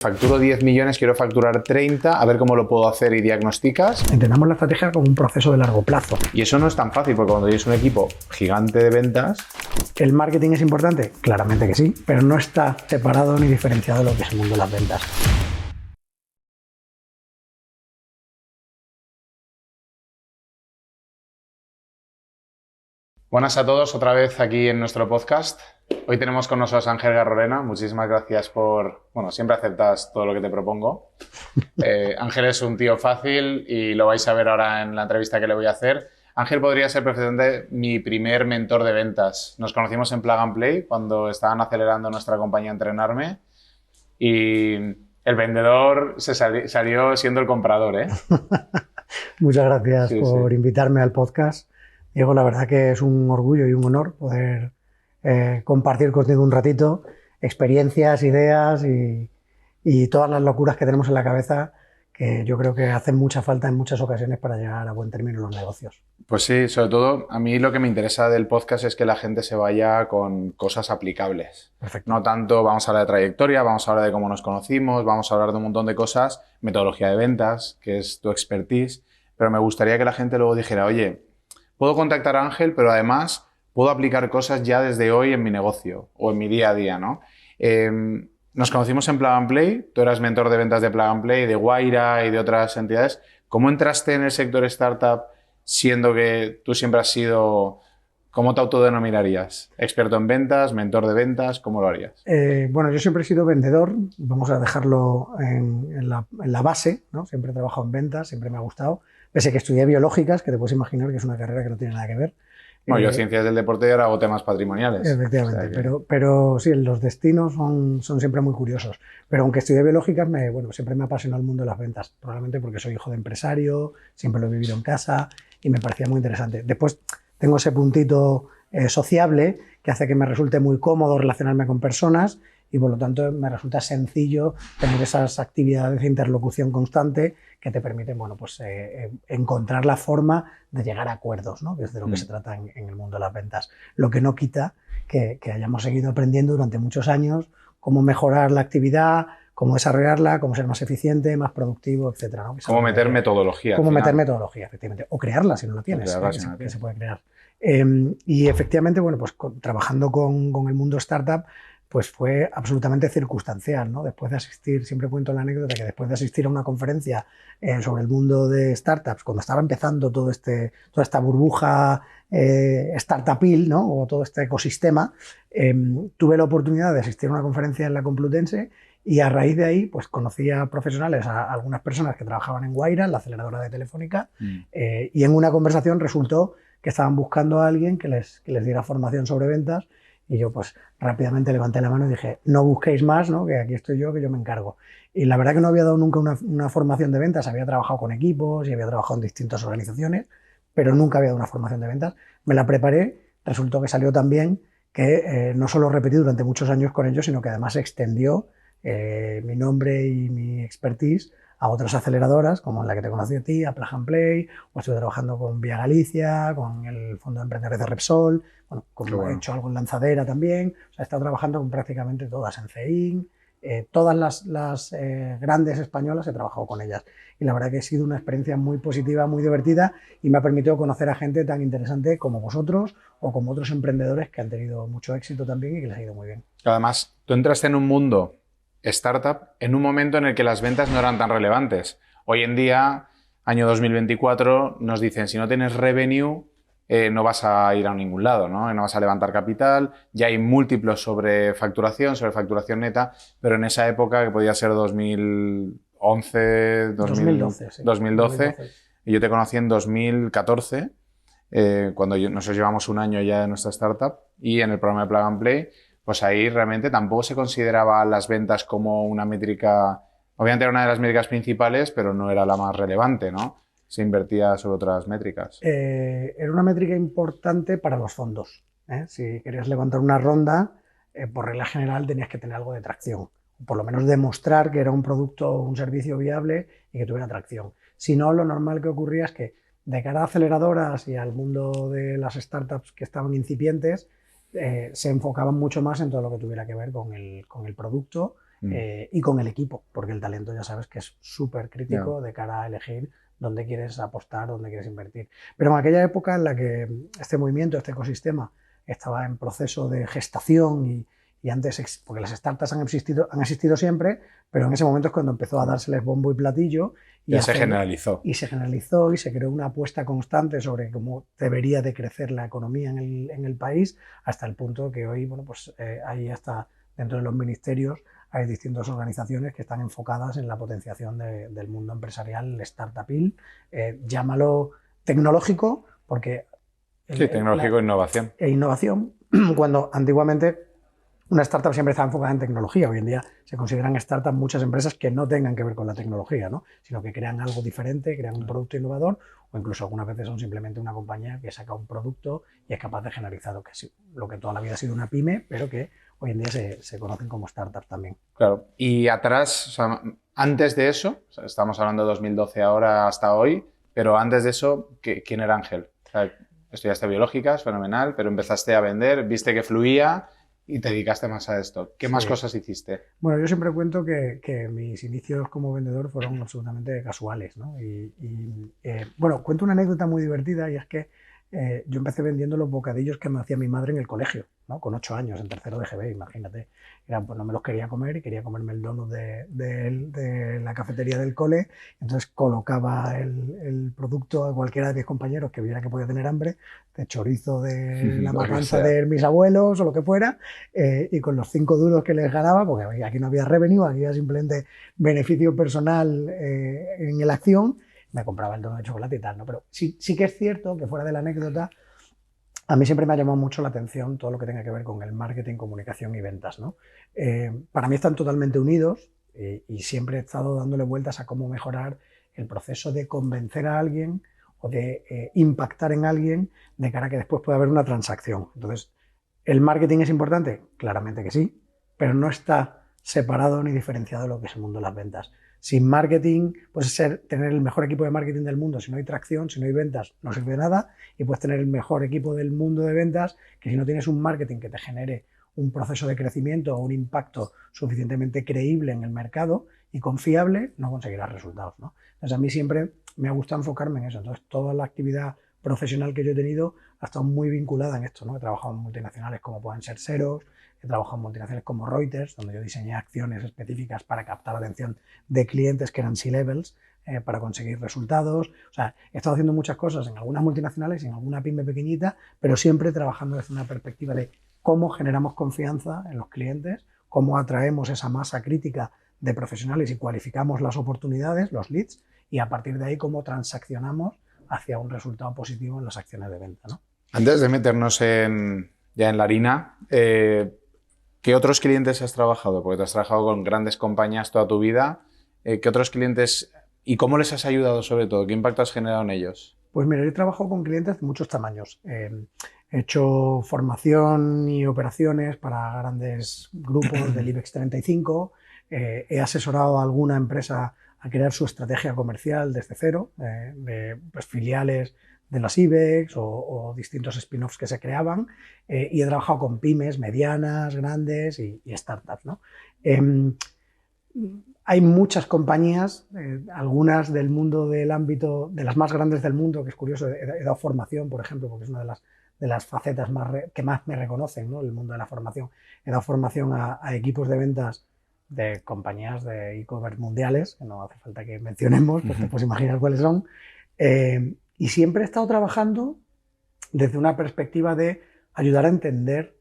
Facturo 10 millones, quiero facturar 30, a ver cómo lo puedo hacer y diagnosticas. Entendamos la estrategia como un proceso de largo plazo. Y eso no es tan fácil, porque cuando tienes un equipo gigante de ventas... ¿El marketing es importante? Claramente que sí, pero no está separado ni diferenciado de lo que es el mundo de las ventas. Buenas a todos, otra vez aquí en nuestro podcast. Hoy tenemos con nosotros a Ángel Garrolena. Muchísimas gracias por... Bueno, siempre aceptas todo lo que te propongo. Ángel es un tío fácil y lo vais a ver ahora en la entrevista que le voy a hacer. Ángel podría ser perfectamente mi primer mentor de ventas. Nos conocimos en Plug and Play cuando estaban acelerando nuestra compañía Entrenarme y el vendedor salió siendo el comprador, ¿eh? Muchas gracias por invitarme al podcast. Diego, la verdad que es un orgullo y un honor poder compartir contigo un ratito experiencias, ideas y todas las locuras que tenemos en la cabeza, que yo creo que hacen mucha falta en muchas ocasiones para llegar a buen término en los negocios. Pues sí, sobre todo a mí lo que me interesa del podcast es que la gente se vaya con cosas aplicables. Perfecto. No tanto vamos a hablar de trayectoria, vamos a hablar de cómo nos conocimos, vamos a hablar de un montón de cosas, metodología de ventas, que es tu expertise, pero me gustaría que la gente luego dijera, oye, puedo contactar a Ángel, pero además puedo aplicar cosas ya desde hoy en mi negocio o en mi día a día, ¿no? Nos conocimos en Plug and Play, tú eras mentor de ventas de Plug and Play, de Wayra y de otras entidades. ¿Cómo entraste en el sector startup siendo que tú siempre has sido, cómo te autodenominarías? ¿Experto en ventas, mentor de ventas? ¿Cómo lo harías? Bueno, yo siempre he sido vendedor, vamos a dejarlo en la base, ¿no? Siempre he trabajado en ventas, siempre me ha gustado. Pese a que estudié biológicas, que te puedes imaginar que es una carrera que no tiene nada que ver. Bueno, yo ciencias del deporte y ahora hago temas patrimoniales. Efectivamente, O sea que... pero sí, los destinos son siempre muy curiosos. Pero aunque estudié biológicas, siempre me apasionó el mundo de las ventas, probablemente porque soy hijo de empresario, siempre lo he vivido en casa y me parecía muy interesante. Después tengo ese puntito sociable que hace que me resulte muy cómodo relacionarme con personas y por lo tanto me resulta sencillo tener esas actividades de interlocución constante que te permiten encontrar la forma de llegar a acuerdos, ¿no? Que es de lo que se trata en el mundo de las ventas. Lo que no quita que hayamos seguido aprendiendo durante muchos años cómo mejorar la actividad, cómo desarrollarla, cómo ser más eficiente, más productivo, etcétera, ¿no? Cómo meter metodología. Cómo meter metodología, efectivamente. O crearla si no la tienes, que se puede crear. Y efectivamente, trabajando con el mundo startup, pues fue absolutamente circunstancial, ¿no? Después de asistir, siempre cuento la anécdota que después de asistir a una conferencia sobre el mundo de startups, cuando estaba empezando toda esta burbuja startupil, ¿no? O todo este ecosistema, tuve la oportunidad de asistir a una conferencia en la Complutense y a raíz de ahí pues conocí a profesionales, a algunas personas que trabajaban en Wayra, la aceleradora de Telefónica, y en una conversación resultó que estaban buscando a alguien que les diera formación sobre ventas. Y yo pues rápidamente levanté la mano y dije, no busquéis más, ¿no? Que aquí estoy yo, que yo me encargo. Y la verdad que no había dado nunca una formación de ventas, había trabajado con equipos y había trabajado en distintas organizaciones, pero nunca había dado una formación de ventas. Me la preparé, resultó que salió tan bien que no solo repetí durante muchos años con ellos, sino que además se extendió mi nombre y mi expertise a otras aceleradoras, como en la que te conocí a ti, a Plug and Play, o estuve trabajando con Vía Galicia, con el Fondo de Emprendedores de Repsol, he hecho algo en Lanzadera también, o sea, he estado trabajando con prácticamente todas, en CEIN, todas las grandes españolas he trabajado con ellas. Y la verdad que ha sido una experiencia muy positiva, muy divertida y me ha permitido conocer a gente tan interesante como vosotros o como otros emprendedores que han tenido mucho éxito también y que les ha ido muy bien. Además, tú entraste en un mundo startup en un momento en el que las ventas no eran tan relevantes. Hoy en día, año 2024, nos dicen, si no tienes revenue, no vas a ir a ningún lado, ¿no? No vas a levantar capital, ya hay múltiplos sobre facturación neta, pero en esa época, que podía ser 2011, 2012, y yo te conocí en 2014, cuando nosotros llevamos un año ya de nuestra startup, y en el programa de Plug and Play, pues ahí realmente tampoco se consideraba las ventas como una métrica, obviamente era una de las métricas principales, pero no era la más relevante, ¿no? Se invertía sobre otras métricas. Era una métrica importante para los fondos, ¿eh? Si querías levantar una ronda, por regla general tenías que tener algo de tracción, por lo menos demostrar que era un producto o un servicio viable y que tuviera tracción. Si no, lo normal que ocurría es que de cara a aceleradoras y al mundo de las startups que estaban incipientes, se enfocaban mucho más en todo lo que tuviera que ver con el producto y con el equipo, porque el talento ya sabes que es súper crítico de cara a elegir dónde quieres apostar, dónde quieres invertir. Pero en aquella época en la que este movimiento, este ecosistema estaba en proceso de gestación y antes, porque las startups han existido siempre, pero en ese momento es cuando empezó a dárseles bombo y platillo. Y se generalizó. Y se generalizó y se creó una apuesta constante sobre cómo debería de crecer la economía en el país, hasta el punto que hoy, bueno, pues hay hasta dentro de los ministerios hay distintas organizaciones que están enfocadas en la potenciación del mundo empresarial startupil. Llámalo tecnológico, porque... Sí, tecnológico e innovación. E innovación, cuando antiguamente una startup siempre estaba enfocada en tecnología. Hoy en día se consideran startups muchas empresas que no tengan que ver con la tecnología, ¿no? Sino que crean algo diferente, crean un producto innovador, o incluso algunas veces son simplemente una compañía que saca un producto y es capaz de generalizar lo que toda la vida ha sido una pyme, pero que hoy en día se conocen como startups también. Claro. Y atrás, o sea, antes de eso, o sea, estamos hablando de 2012 ahora hasta hoy, pero antes de eso, ¿quién era Ángel? O sea, estudiaste biológicas, fenomenal, pero empezaste a vender, viste que fluía y te dedicaste más a esto. ¿Qué más cosas hiciste? Bueno, yo siempre cuento que mis inicios como vendedor fueron absolutamente casuales, ¿no? Bueno, cuento una anécdota muy divertida y es que yo empecé vendiendo los bocadillos que me hacía mi madre en el colegio, ¿no? Con 8 años, en tercero de GB, imagínate. Pues no me los quería comer y quería comerme el donut de la cafetería del cole. Entonces colocaba el producto a cualquiera de mis compañeros que viera que podía tener hambre, de chorizo de la matanza de mis abuelos o lo que fuera, y con los 5 duros que les ganaba, porque aquí no había revenue, aquí había simplemente beneficio personal en la acción, me compraba el donut de chocolate y tal, ¿no? Pero sí que es cierto que, fuera de la anécdota, a mí siempre me ha llamado mucho la atención todo lo que tenga que ver con el marketing, comunicación y ventas, ¿no? Para mí están totalmente unidos y siempre he estado dándole vueltas a cómo mejorar el proceso de convencer a alguien o de impactar en alguien de cara a que después pueda haber una transacción. Entonces, ¿el marketing es importante? Claramente que sí, pero no está separado ni diferenciado de lo que es el mundo de las ventas. Sin marketing, puedes tener el mejor equipo de marketing del mundo, si no hay tracción, si no hay ventas, no sirve de nada, y puedes tener el mejor equipo del mundo de ventas, que si no tienes un marketing que te genere un proceso de crecimiento o un impacto suficientemente creíble en el mercado y confiable, no conseguirás resultados, ¿no? Entonces, a mí siempre me ha gustado enfocarme en eso. Entonces, toda la actividad profesional que yo he tenido ha estado muy vinculada en esto, ¿no? He trabajado en multinacionales como pueden ser Xerox, he trabajado en multinacionales como Reuters, donde yo diseñé acciones específicas para captar la atención de clientes que eran C-levels para conseguir resultados. O sea, he estado haciendo muchas cosas en algunas multinacionales y en alguna pyme pequeñita, pero siempre trabajando desde una perspectiva de cómo generamos confianza en los clientes, cómo atraemos esa masa crítica de profesionales y cualificamos las oportunidades, los leads, y a partir de ahí cómo transaccionamos hacia un resultado positivo en las acciones de venta, ¿no? Antes de meternos ya en la harina, ¿qué otros clientes has trabajado? Porque te has trabajado con grandes compañías toda tu vida. ¿Qué otros clientes y cómo les has ayudado sobre todo? ¿Qué impacto has generado en ellos? Pues mira, yo he trabajado con clientes de muchos tamaños. He hecho formación y operaciones para grandes grupos del IBEX 35. He asesorado a alguna empresa a crear su estrategia comercial desde cero, pues filiales de las IBEX o distintos spin-offs que se creaban, y he trabajado con pymes medianas, grandes y startups, ¿no? Hay muchas compañías, algunas del mundo del ámbito, de las más grandes del mundo, que es curioso, he dado formación, por ejemplo, porque es una de las facetas que más me reconocen, ¿no? El mundo de la formación. He dado formación a equipos de ventas de compañías de e-commerce mundiales, que no hace falta que mencionemos, pues te puedes imaginar cuáles son. Y siempre he estado trabajando desde una perspectiva de ayudar a entender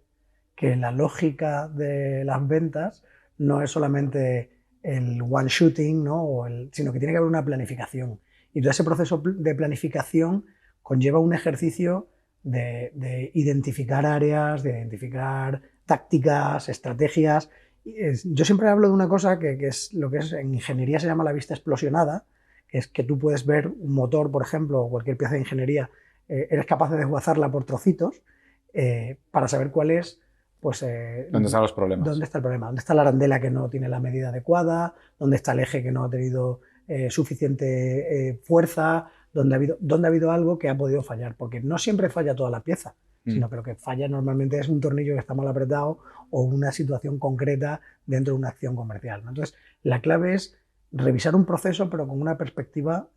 que la lógica de las ventas no es solamente el one shooting, ¿no? Sino que tiene que haber una planificación. Y todo ese proceso de planificación conlleva un ejercicio de identificar áreas, de identificar tácticas, estrategias. Yo siempre hablo de una cosa que es lo que en ingeniería se llama la vista explosionada, que es que tú puedes ver un motor, por ejemplo, o cualquier pieza de ingeniería, eres capaz de desguazarla por trocitos para saber cuál es, pues... ¿Dónde están los problemas? ¿Dónde está el problema? ¿Dónde está la arandela que no tiene la medida adecuada? ¿Dónde está el eje que no ha tenido suficiente fuerza? ¿Dónde ha habido algo que ha podido fallar? Porque no siempre falla toda la pieza. sino que lo que falla normalmente es un tornillo que está mal apretado o una situación concreta dentro de una acción comercial, ¿no? Entonces, la clave es revisar un proceso, pero con una perspectiva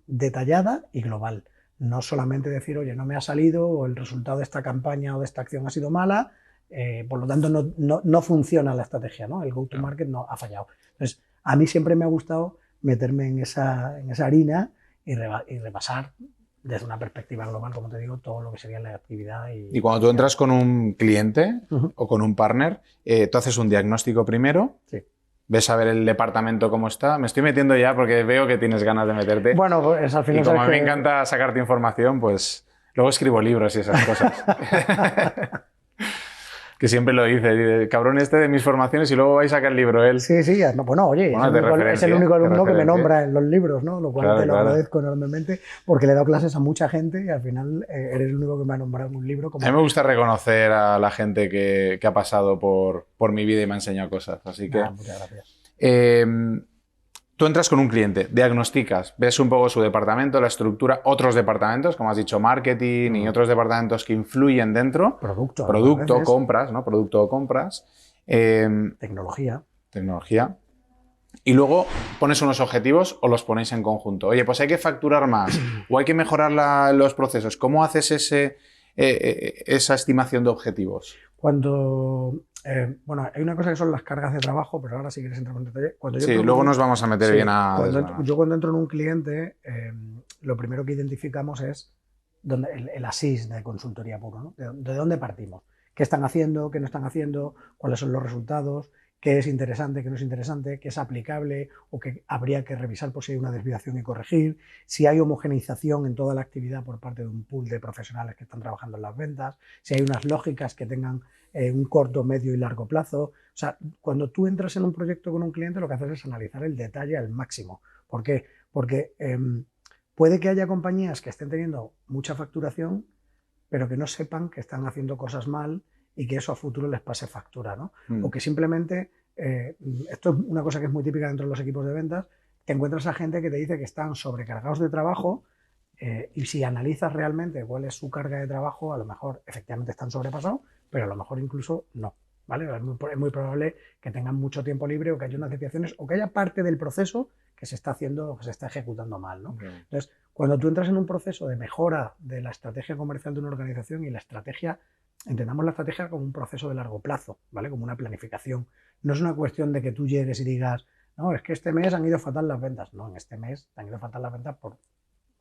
detallada y global. No solamente decir, oye, no me ha salido, o el resultado de esta campaña o de esta acción ha sido mala, por lo tanto no funciona la estrategia, ¿no? El go-to-market no ha fallado. Entonces, a mí siempre me ha gustado meterme en esa harina y repasar desde una perspectiva global, como te digo, todo lo que sería la actividad. Y cuando tú entras con un cliente o con un partner, tú haces un diagnóstico primero. Sí. Ves a ver el departamento cómo está. Me estoy metiendo ya porque veo que tienes ganas de meterte. Bueno, pues al final... Y como a mí me encanta sacarte información, pues luego escribo libros y esas cosas. Que siempre lo dice, cabrón de mis formaciones y luego vais a sacar el libro él. Sí, bueno, oye, es el único alumno que me nombra en los libros, ¿no? Lo cual te lo agradezco enormemente porque le he dado clases a mucha gente y al final eres el único que me ha nombrado en un libro. A mí me gusta reconocer a la gente que ha pasado por mi vida y me ha enseñado cosas, así que... Muchas gracias. Tú entras con un cliente, diagnosticas, ves un poco su departamento, la estructura, otros departamentos, como has dicho, marketing y otros departamentos que influyen dentro. Producto, compras, ¿no? Producto o compras. Tecnología. Y luego pones unos objetivos o los ponéis en conjunto. Oye, pues hay que facturar más o hay que mejorar los procesos. ¿Cómo haces esa estimación de objetivos? Bueno, hay una cosa que son las cargas de trabajo, pero ahora si quieres entrar en detalle. Luego nos vamos a meter bien a... Yo cuando entro en un cliente, lo primero que identificamos es el ASIS de consultoría puro, ¿no? ¿De dónde partimos? ¿Qué están haciendo? ¿Qué no están haciendo? ¿Cuáles son los resultados? ¿Qué es interesante? ¿Qué no es interesante? ¿Qué es aplicable? ¿O qué habría que revisar por si hay una desviación y corregir? Si hay homogeneización en toda la actividad por parte de un pool de profesionales que están trabajando en las ventas, si hay unas lógicas que tengan un corto, medio y largo plazo. O sea, cuando tú entras en un proyecto con un cliente, lo que haces es analizar el detalle al máximo. ¿Por qué? Porque puede que haya compañías que estén teniendo mucha facturación, pero que no sepan que están haciendo cosas mal y que eso a futuro les pase factura, ¿no? O que simplemente, esto es una cosa que es muy típica dentro de los equipos de ventas, te encuentras a gente que te dice que están sobrecargados de trabajo y si analizas realmente cuál es su carga de trabajo, a lo mejor efectivamente están sobrepasados, pero a lo mejor incluso no, ¿vale? Es muy probable que tengan mucho tiempo libre o que haya unas desviaciones o que haya parte del proceso que se está haciendo o que se está ejecutando mal, ¿no? Entonces, cuando tú entras en un proceso de mejora de la estrategia comercial de una organización y la estrategia, entendamos la estrategia como un proceso de largo plazo, ¿vale? Como una planificación. No es una cuestión de que tú llegues y digas, no, es que este mes han ido fatal las ventas. No, en este mes te han ido fatal las ventas por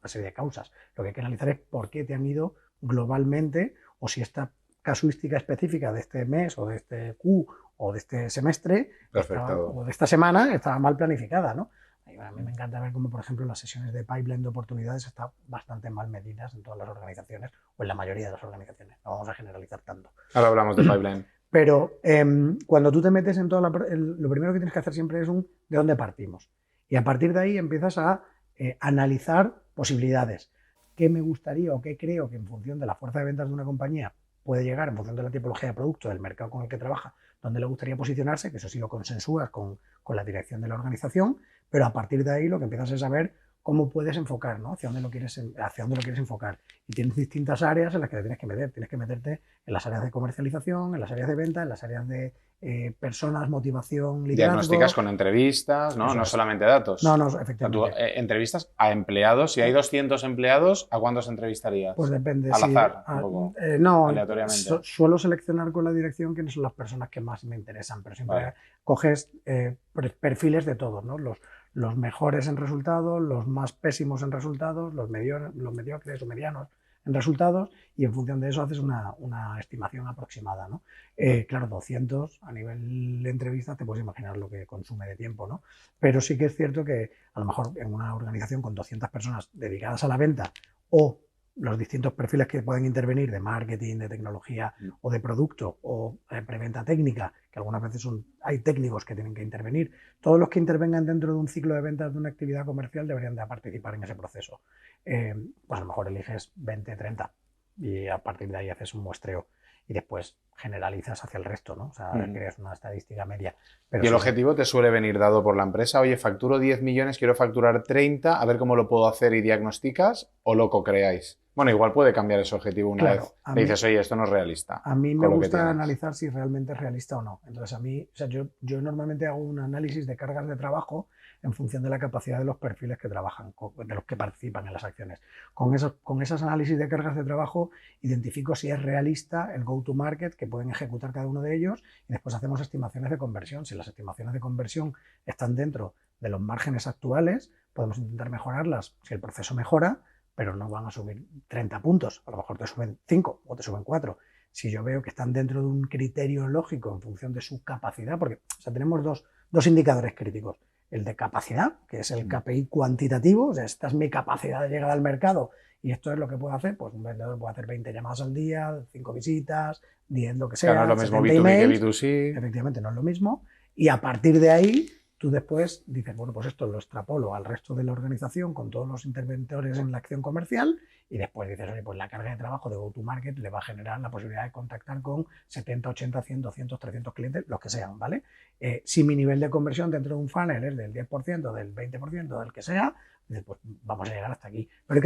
una serie de causas. Lo que hay que analizar es por qué te han ido globalmente o si esta casuística específica de este mes o de este Q o de este semestre o de esta semana estaba mal planificada, ¿no? A mí me encanta ver cómo, por ejemplo, las sesiones de pipeline de oportunidades están bastante mal medidas en todas las organizaciones o en la mayoría de las organizaciones. No vamos a generalizar tanto. Ahora hablamos de pipeline. Pero cuando tú te metes en toda lo primero que tienes que hacer siempre es de dónde partimos. Y a partir de ahí empiezas a analizar posibilidades. ¿Qué me gustaría o qué creo que en función de la fuerza de ventas de una compañía puede llegar, en función de la tipología de producto, del mercado con el que trabaja, dónde le gustaría posicionarse, que eso sí lo consensúas con la dirección de la organización, pero a partir de ahí lo que empiezas es a ver cómo puedes enfocar, ¿no? Hacia dónde lo quieres enfocar. Y tienes distintas áreas en las que te tienes que meter. Tienes que meterte en las áreas de comercialización, en las áreas de venta, en las áreas de personas, motivación, liderazgo. Diagnósticas con entrevistas, ¿no? No solamente datos. No, efectivamente. Tú, entrevistas a empleados. Si hay 200 empleados, ¿a cuántos entrevistaría? Pues depende. Al azar, un poco, aleatoriamente. Suelo seleccionar con la dirección quiénes son las personas que más me interesan, pero siempre coges perfiles de todos, ¿no? Los mejores en resultados, los más pésimos en resultados, los mediocres o medianos en resultados, y en función de eso haces una estimación aproximada, ¿no? Claro, 200 a nivel de entrevista te puedes imaginar lo que consume de tiempo, ¿no? Pero sí que es cierto que a lo mejor en una organización con 200 personas dedicadas a la venta o los distintos perfiles que pueden intervenir de marketing, de tecnología o de producto o preventa técnica, que algunas veces hay técnicos que tienen que intervenir. Todos los que intervengan dentro de un ciclo de ventas de una actividad comercial deberían de participar en ese proceso. Pues a lo mejor eliges 20, 30 y a partir de ahí haces un muestreo y después generalizas hacia el resto, ¿no? O sea, creas una estadística media. Pero ¿y el objetivo te suele venir dado por la empresa? Oye, facturo 10 millones, quiero facturar 30, a ver cómo lo puedo hacer y diagnosticas, o lo co-creáis. Bueno, igual puede cambiar ese objetivo una vez. Le dices, oye, esto no es realista. A mí me gusta analizar si realmente es realista o no. Entonces, yo normalmente hago un análisis de cargas de trabajo en función de la capacidad de los perfiles que trabajan, de los que participan en las acciones. Con esos análisis de cargas de trabajo identifico si es realista el go-to-market que pueden ejecutar cada uno de ellos y después hacemos estimaciones de conversión. Si las estimaciones de conversión están dentro de los márgenes actuales, podemos intentar mejorarlas si el proceso mejora, pero no van a subir 30 puntos. A lo mejor te suben 5 o te suben 4. Si yo veo que están dentro de un criterio lógico en función de su capacidad, porque tenemos dos indicadores críticos. El de capacidad, que es el KPI cuantitativo, o sea, esta es mi capacidad de llegar al mercado y esto es lo que puedo hacer, pues un vendedor puede hacer 20 llamadas al día, 5 visitas, 10 lo que sea. Claro, no es lo mismo B2B que B2C. Efectivamente, no es lo mismo. Y a partir de ahí, tú después dices, bueno, pues esto lo extrapolo al resto de la organización con todos los interventores en la acción comercial y después dices, oye, pues la carga de trabajo de go-to-market le va a generar la posibilidad de contactar con 70, 80, 100, 200, 300 clientes, los que sean, ¿vale? Si mi nivel de conversión dentro de un funnel es del 10%, del 20%, del que sea, pues vamos a llegar hasta aquí. Pero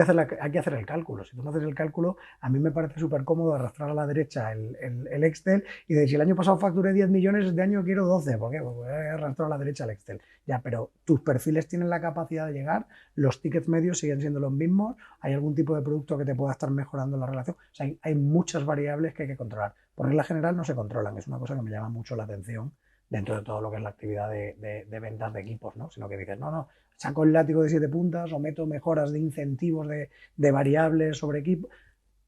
hay que hacer el cálculo. Si tú no haces el cálculo, a mí me parece súper cómodo arrastrar a la derecha el Excel y decir, si el año pasado facturé 10 millones, este año quiero 12. ¿Por qué? Pues voy a arrastrar a la derecha el Excel. Ya, pero tus perfiles tienen la capacidad de llegar, los tickets medios siguen siendo los mismos, hay algún tipo de producto que te pueda estar mejorando la relación. O sea, hay muchas variables que hay que controlar. Por regla general no se controlan, es una cosa que me llama mucho la atención dentro de todo lo que es la actividad de ventas de equipos, ¿no? Sino que dices, no, saco el látigo de 7 puntas o meto mejoras de incentivos de variables sobre equipo.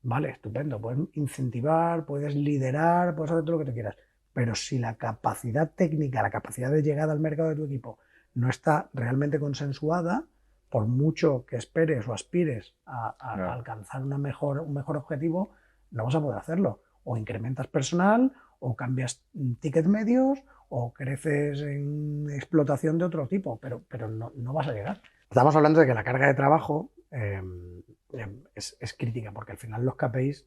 Vale, estupendo, puedes incentivar, puedes liderar, puedes hacer todo lo que tú quieras. Pero si la capacidad técnica, la capacidad de llegada al mercado de tu equipo no está realmente consensuada, por mucho que esperes o aspires a alcanzar un mejor objetivo, no vas a poder hacerlo. O incrementas personal, o cambias tickets medios, o creces en explotación de otro tipo, pero no vas a llegar. Estamos hablando de que la carga de trabajo es crítica, porque al final los KPIs,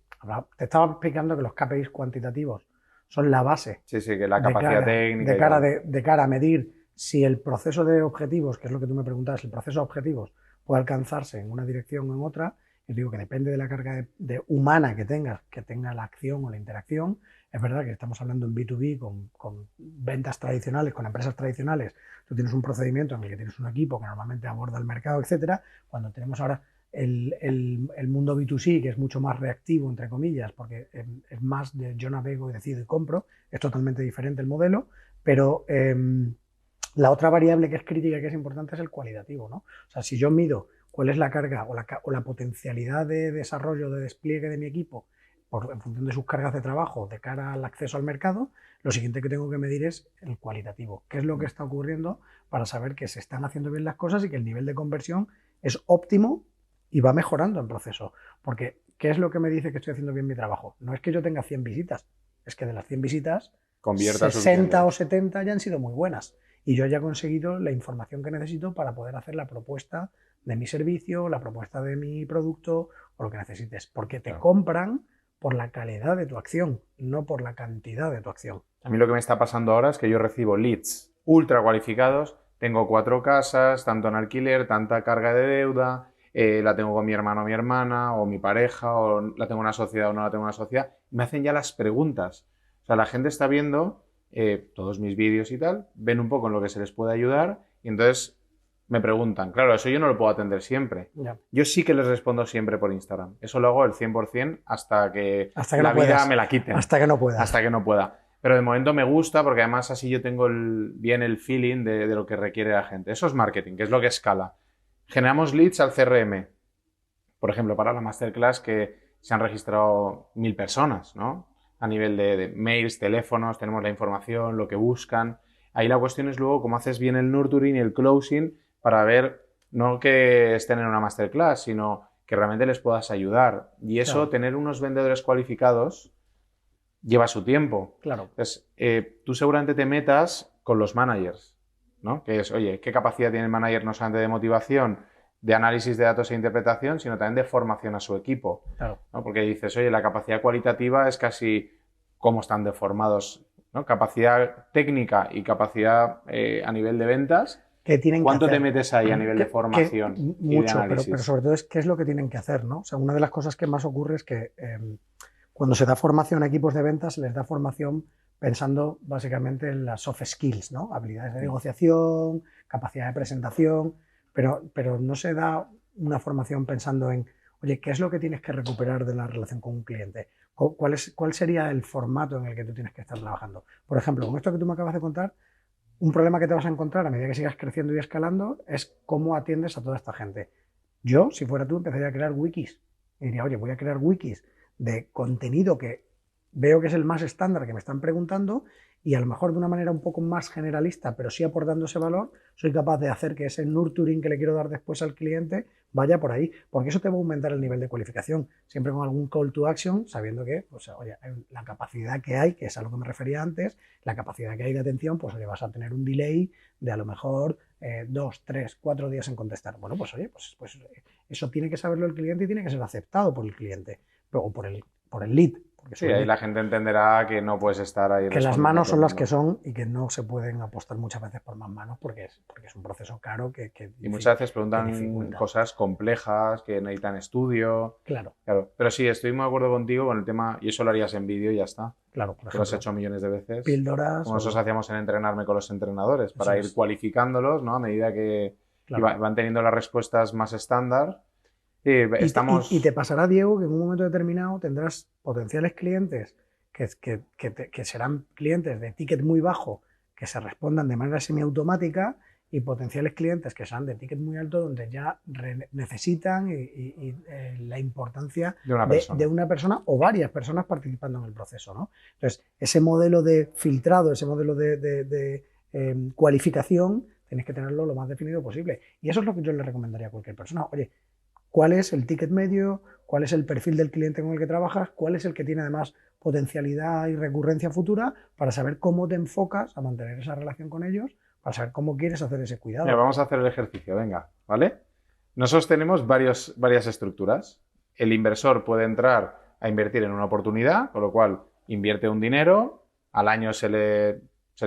te estaba explicando que los KPIs cuantitativos son la base. Sí, que la capacidad técnica. De cara a medir si el proceso de objetivos, que es lo que tú me preguntabas, si el proceso de objetivos puede alcanzarse en una dirección o en otra, yo digo que depende de la carga humana que tenga la acción o la interacción. Es verdad que estamos hablando en B2B con ventas tradicionales, con empresas tradicionales. Tú tienes un procedimiento en el que tienes un equipo que normalmente aborda el mercado, etcétera. Cuando tenemos ahora el mundo B2C, que es mucho más reactivo, entre comillas, porque es más de yo navego y decido y compro, es totalmente diferente el modelo, pero la otra variable que es crítica y que es importante es el cualitativo, ¿no? O sea, si yo mido cuál es la carga o la potencialidad de desarrollo, de despliegue de mi equipo en función de sus cargas de trabajo de cara al acceso al mercado, lo siguiente que tengo que medir es el cualitativo. ¿Qué es lo que está ocurriendo para saber que se están haciendo bien las cosas y que el nivel de conversión es óptimo y va mejorando en proceso? Porque, ¿qué es lo que me dice que estoy haciendo bien mi trabajo? No es que yo tenga 100 visitas, es que de las 100 visitas, 60 o 70 ya han sido muy buenas. Y yo ya he conseguido la información que necesito para poder hacer la propuesta de mi servicio, la propuesta de mi producto o lo que necesites. Porque te compran por la calidad de tu acción, no por la cantidad de tu acción. A mí lo que me está pasando ahora es que yo recibo leads ultra cualificados, tengo 4 casas, tanto en alquiler, tanta carga de deuda, la tengo con mi hermano o mi hermana, o mi pareja, o la tengo en una sociedad o no la tengo en una sociedad. Me hacen ya las preguntas. O sea, la gente está viendo todos mis vídeos y tal, ven un poco en lo que se les puede ayudar y entonces me preguntan. Claro, eso yo no lo puedo atender siempre. Ya. Yo sí que les respondo siempre por Instagram. Eso lo hago el 100% hasta que la no vida me la quiten. Hasta que no pueda. Hasta que no pueda. Pero de momento me gusta porque además así yo tengo bien el feeling de lo que requiere la gente. Eso es marketing, que es lo que escala. Generamos leads al CRM. Por ejemplo, para la masterclass que se han registrado 1000 personas, ¿no? A nivel de mails, teléfonos, tenemos la información, lo que buscan. Ahí la cuestión es luego cómo haces bien el nurturing y el closing para ver, no que estén en una masterclass, sino que realmente les puedas ayudar. Y eso, claro, tener unos vendedores cualificados lleva su tiempo. Claro. Entonces, tú seguramente te metas con los managers, ¿no? Que es, oye, ¿qué capacidad tiene el manager no solamente de motivación, de análisis de datos e interpretación, sino también de formación a su equipo? Claro. ¿No? Porque dices, oye, la capacidad cualitativa es casi cómo están deformados, ¿no? Capacidad técnica y capacidad a nivel de ventas ¿Qué tienen ¿Cuánto que hacer? te metes ahí a nivel de formación? Mucho, y de pero sobre todo es qué es lo que tienen que hacer, ¿no? O sea, una de las cosas que más ocurre es que cuando se da formación a equipos de ventas, se les da formación pensando básicamente en las soft skills, ¿no? Habilidades de negociación, capacidad de presentación, pero no se da una formación pensando en, oye, ¿qué es lo que tienes que recuperar de la relación con un cliente? ¿Cuál sería el formato en el que tú tienes que estar trabajando? Por ejemplo, con esto que tú me acabas de contar, un problema que te vas a encontrar a medida que sigas creciendo y escalando es cómo atiendes a toda esta gente. Yo, si fuera tú, empezaría a crear wikis. Y diría, oye, voy a crear wikis de contenido que veo que es el más estándar que me están preguntando y a lo mejor de una manera un poco más generalista, pero sí aportando ese valor, soy capaz de hacer que ese nurturing que le quiero dar después al cliente vaya por ahí, porque eso te va a aumentar el nivel de cualificación, siempre con algún call to action, sabiendo que, pues, oye, la capacidad que hay, que es a lo que me refería antes, la capacidad que hay de atención, pues oye, vas a tener un delay de a lo mejor 2, 3, 4 días en contestar. Bueno, pues oye, pues eso tiene que saberlo el cliente y tiene que ser aceptado por el cliente, o por el lead. Sí, ahí la gente entenderá que no puedes estar ahí. Que las manos son las que son y que no se pueden apostar muchas veces por más manos porque es un proceso caro y muchas veces preguntan cosas complejas que necesitan estudio. Claro. Pero sí, estoy muy de acuerdo contigo con el tema, y eso lo harías en vídeo y ya está. Claro, por ejemplo. Lo has hecho millones de veces. Píldoras. Como nosotros hacíamos en Entrenarme con los entrenadores, para ir cualificándolos, ¿no? A medida que van teniendo las respuestas más estándar. Y te pasará, Diego, que en un momento determinado tendrás potenciales clientes que serán clientes de ticket muy bajo, que se respondan de manera semiautomática, y potenciales clientes que sean de ticket muy alto, donde ya necesitan la importancia de una persona o varias personas participando en el proceso, ¿no? Entonces, ese modelo de filtrado, ese modelo de cualificación, tienes que tenerlo lo más definido posible. Y eso es lo que yo le recomendaría a cualquier persona. Oye, ¿cuál es el ticket medio? ¿Cuál es el perfil del cliente con el que trabajas? ¿Cuál es el que tiene además potencialidad y recurrencia futura? Para saber cómo te enfocas a mantener esa relación con ellos, para saber cómo quieres hacer ese cuidado. Mira, vamos a hacer el ejercicio, venga, ¿vale? Nosotros tenemos varias estructuras. El inversor puede entrar a invertir en una oportunidad, con lo cual invierte un dinero, al año se le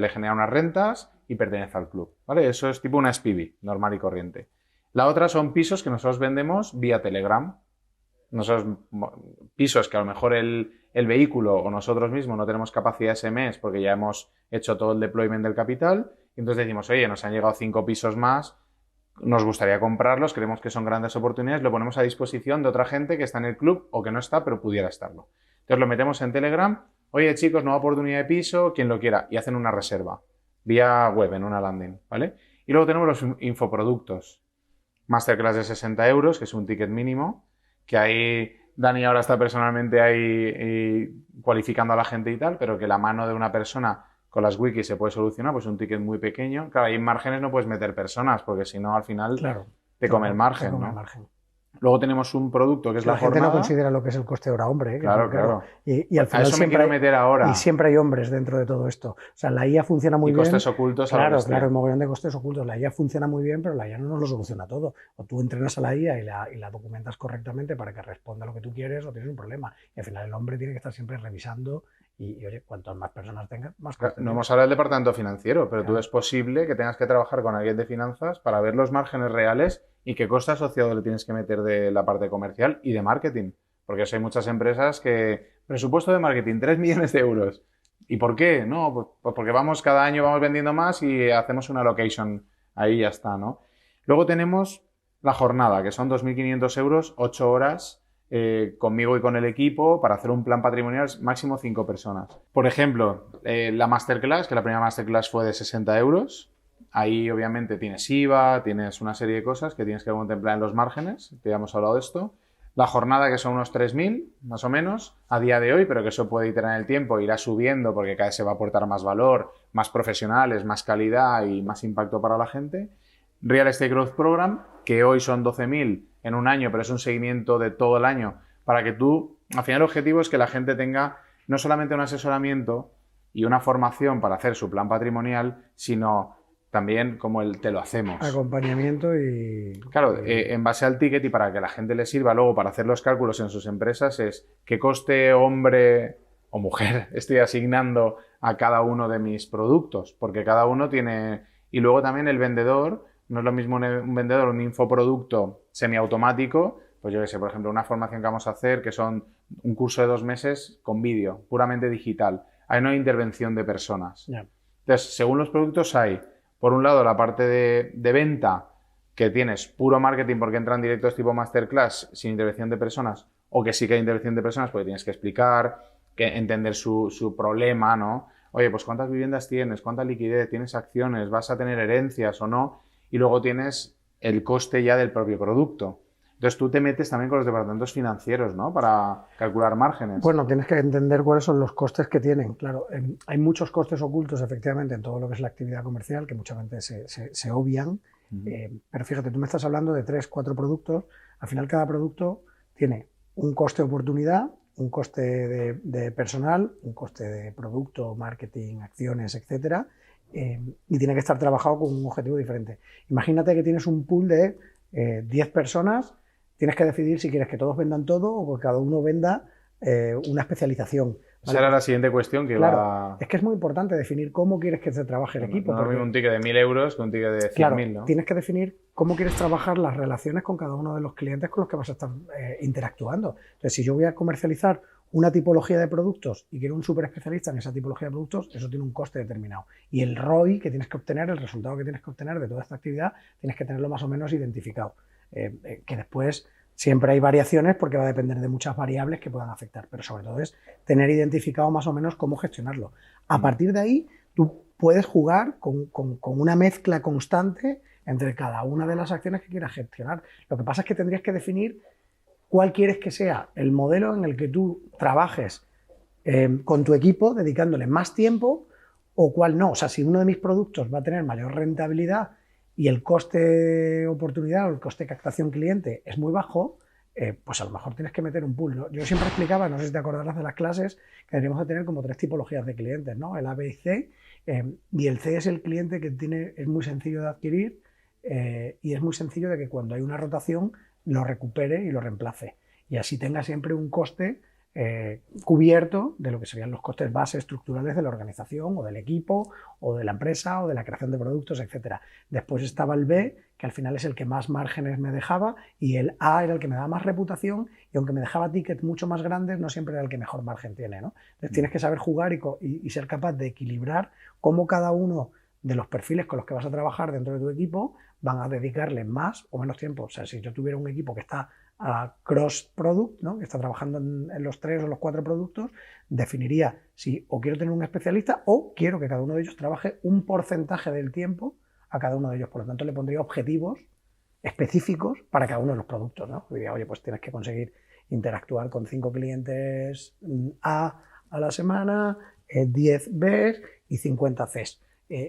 generan unas rentas y pertenece al club, ¿vale? Eso es tipo una SPV, normal y corriente. La otra son pisos que nosotros vendemos vía Telegram. Nosotros, pisos que a lo mejor el vehículo o nosotros mismos no tenemos capacidad ese mes porque ya hemos hecho todo el deployment del capital. Y entonces decimos, oye, nos han llegado 5 pisos más, nos gustaría comprarlos, creemos que son grandes oportunidades, lo ponemos a disposición de otra gente que está en el club o que no está, pero pudiera estarlo. Entonces lo metemos en Telegram, oye chicos, nueva oportunidad de piso, quien lo quiera, y hacen una reserva vía web en una landing, ¿vale? Y luego tenemos los infoproductos. Masterclass de 60 euros, que es un ticket mínimo, que ahí Dani ahora está personalmente ahí cualificando a la gente y tal, pero que la mano de una persona con las wikis se puede solucionar, pues un ticket muy pequeño. Claro, ahí en márgenes no puedes meter personas, porque si no al final te come el margen, ¿no? Luego tenemos un producto que es la jornada. La gente no considera lo que es el coste hora hombre. Claro. Y al final a eso me quiero meter ahora. Y siempre hay hombres dentro de todo esto. O sea, la IA funciona muy bien. Y costes ocultos. Claro, hay mogollón de costes ocultos. La IA funciona muy bien, pero la IA no nos lo soluciona todo. O tú entrenas a la IA y la documentas correctamente para que responda a lo que tú quieres, o tienes un problema. Y al final el hombre tiene que estar siempre revisando. Y oye, cuantas más personas tengas, más costes. No hemos hablado del departamento financiero, pero tú es posible que tengas que trabajar con alguien de finanzas para ver los márgenes reales y qué coste asociado le tienes que meter de la parte comercial y de marketing. Porque hay muchas empresas que, presupuesto de marketing, 3 millones de euros. ¿Y por qué? No, pues porque cada año vamos vendiendo más y hacemos una allocation. Ahí ya está, ¿no? Luego tenemos la jornada, que son 2.500 euros, 8 horas, conmigo y con el equipo para hacer un plan patrimonial máximo 5 personas. Por ejemplo, la masterclass, que la primera masterclass fue de 60 euros. Ahí obviamente tienes IVA, tienes una serie de cosas que tienes que contemplar en los márgenes, que ya hemos hablado de esto. La jornada, que son unos 3.000 más o menos a día de hoy, pero que eso puede ir en el tiempo, irá subiendo porque cada vez se va a aportar más valor, más profesionales, más calidad y más impacto para la gente. Real Estate Growth Program, que hoy son 12.000 en un año, pero es un seguimiento de todo el año para que tú, al final el objetivo es que la gente tenga no solamente un asesoramiento y una formación para hacer su plan patrimonial, sino también como te lo hacemos. Acompañamiento y... Claro, en base al ticket y para que la gente le sirva luego para hacer los cálculos en sus empresas es qué coste hombre o mujer estoy asignando a cada uno de mis productos, porque cada uno tiene Y luego también el vendedor, no es lo mismo un vendedor, un infoproducto semiautomático, pues yo qué sé, por ejemplo, una formación que vamos a hacer que son un curso de 2 meses con vídeo, puramente digital. Ahí no hay intervención de personas. Yeah. Entonces, según los productos hay, por un lado, la parte de venta, que tienes puro marketing porque entran directos tipo masterclass sin intervención de personas, o que sí que hay intervención de personas porque tienes que explicar, que entender su problema, ¿no? Oye, pues ¿cuántas viviendas tienes? ¿Cuánta liquidez? ¿Tienes acciones? ¿Vas a tener herencias o no? Y luego tienes el coste ya del propio producto. Entonces tú te metes también con los departamentos financieros, ¿no? Para calcular márgenes. Bueno, tienes que entender cuáles son los costes que tienen. Claro, hay muchos costes ocultos, efectivamente, en todo lo que es la actividad comercial, que muchas veces se obvian. Pero fíjate, tú me estás hablando de 3, 4 productos. Al final, cada producto tiene un coste de oportunidad, un coste de personal, un coste de producto, marketing, acciones, etcétera, y tiene que estar trabajado con un objetivo diferente. Imagínate que tienes un pool de 10 personas, tienes que decidir si quieres que todos vendan todo o que cada uno venda una especialización. Esa era la siguiente cuestión que claro, es que es muy importante definir cómo quieres que se trabaje el equipo. No es lo mismo un ticket de 1.000 euros que un ticket de 100.000, claro, ¿no? Tienes que definir cómo quieres trabajar las relaciones con cada uno de los clientes con los que vas a estar interactuando. Entonces, si yo voy a comercializar una tipología de productos y quiero un súper especialista en esa tipología de productos, eso tiene un coste determinado. Y el ROI que tienes que obtener, el resultado que tienes que obtener de toda esta actividad, tienes que tenerlo más o menos identificado. Que después siempre hay variaciones porque va a depender de muchas variables que puedan afectar, pero sobre todo es tener identificado más o menos cómo gestionarlo. A partir de ahí, tú puedes jugar con una mezcla constante entre cada una de las acciones que quieras gestionar. Lo que pasa es que tendrías que definir cuál quieres que sea el modelo en el que tú trabajes con tu equipo, dedicándole más tiempo, o cuál no. O sea, si uno de mis productos va a tener mayor rentabilidad y el coste de oportunidad o el coste de captación cliente es muy bajo, pues a lo mejor tienes que meter un pool, ¿no? Yo siempre explicaba, no sé si te acordarás de las clases, que deberíamos de tener como 3 tipologías de clientes, ¿no? El A, B y C, y el C es el cliente que es muy sencillo de adquirir y es muy sencillo de que cuando hay una rotación lo recupere y lo reemplace. Y así tenga siempre un coste cubierto de lo que serían los costes base estructurales de la organización o del equipo o de la empresa o de la creación de productos, etc. Después estaba el B, que al final es el que más márgenes me dejaba, y el A era el que me daba más reputación, y aunque me dejaba tickets mucho más grandes, no siempre era el que mejor margen tiene, ¿no? Entonces tienes que saber jugar y ser capaz de equilibrar cómo cada uno de los perfiles con los que vas a trabajar dentro de tu equipo van a dedicarle más o menos tiempo. O sea, si yo tuviera un equipo que está a cross-product, ¿no? Que está trabajando en los 3 o los 4 productos, definiría si o quiero tener un especialista o quiero que cada uno de ellos trabaje un porcentaje del tiempo a cada uno de ellos. Por lo tanto, le pondría objetivos específicos para cada uno de los productos, ¿no? Diría, oye, pues tienes que conseguir interactuar con 5 clientes A la semana, 10 Bs y 50 Cs.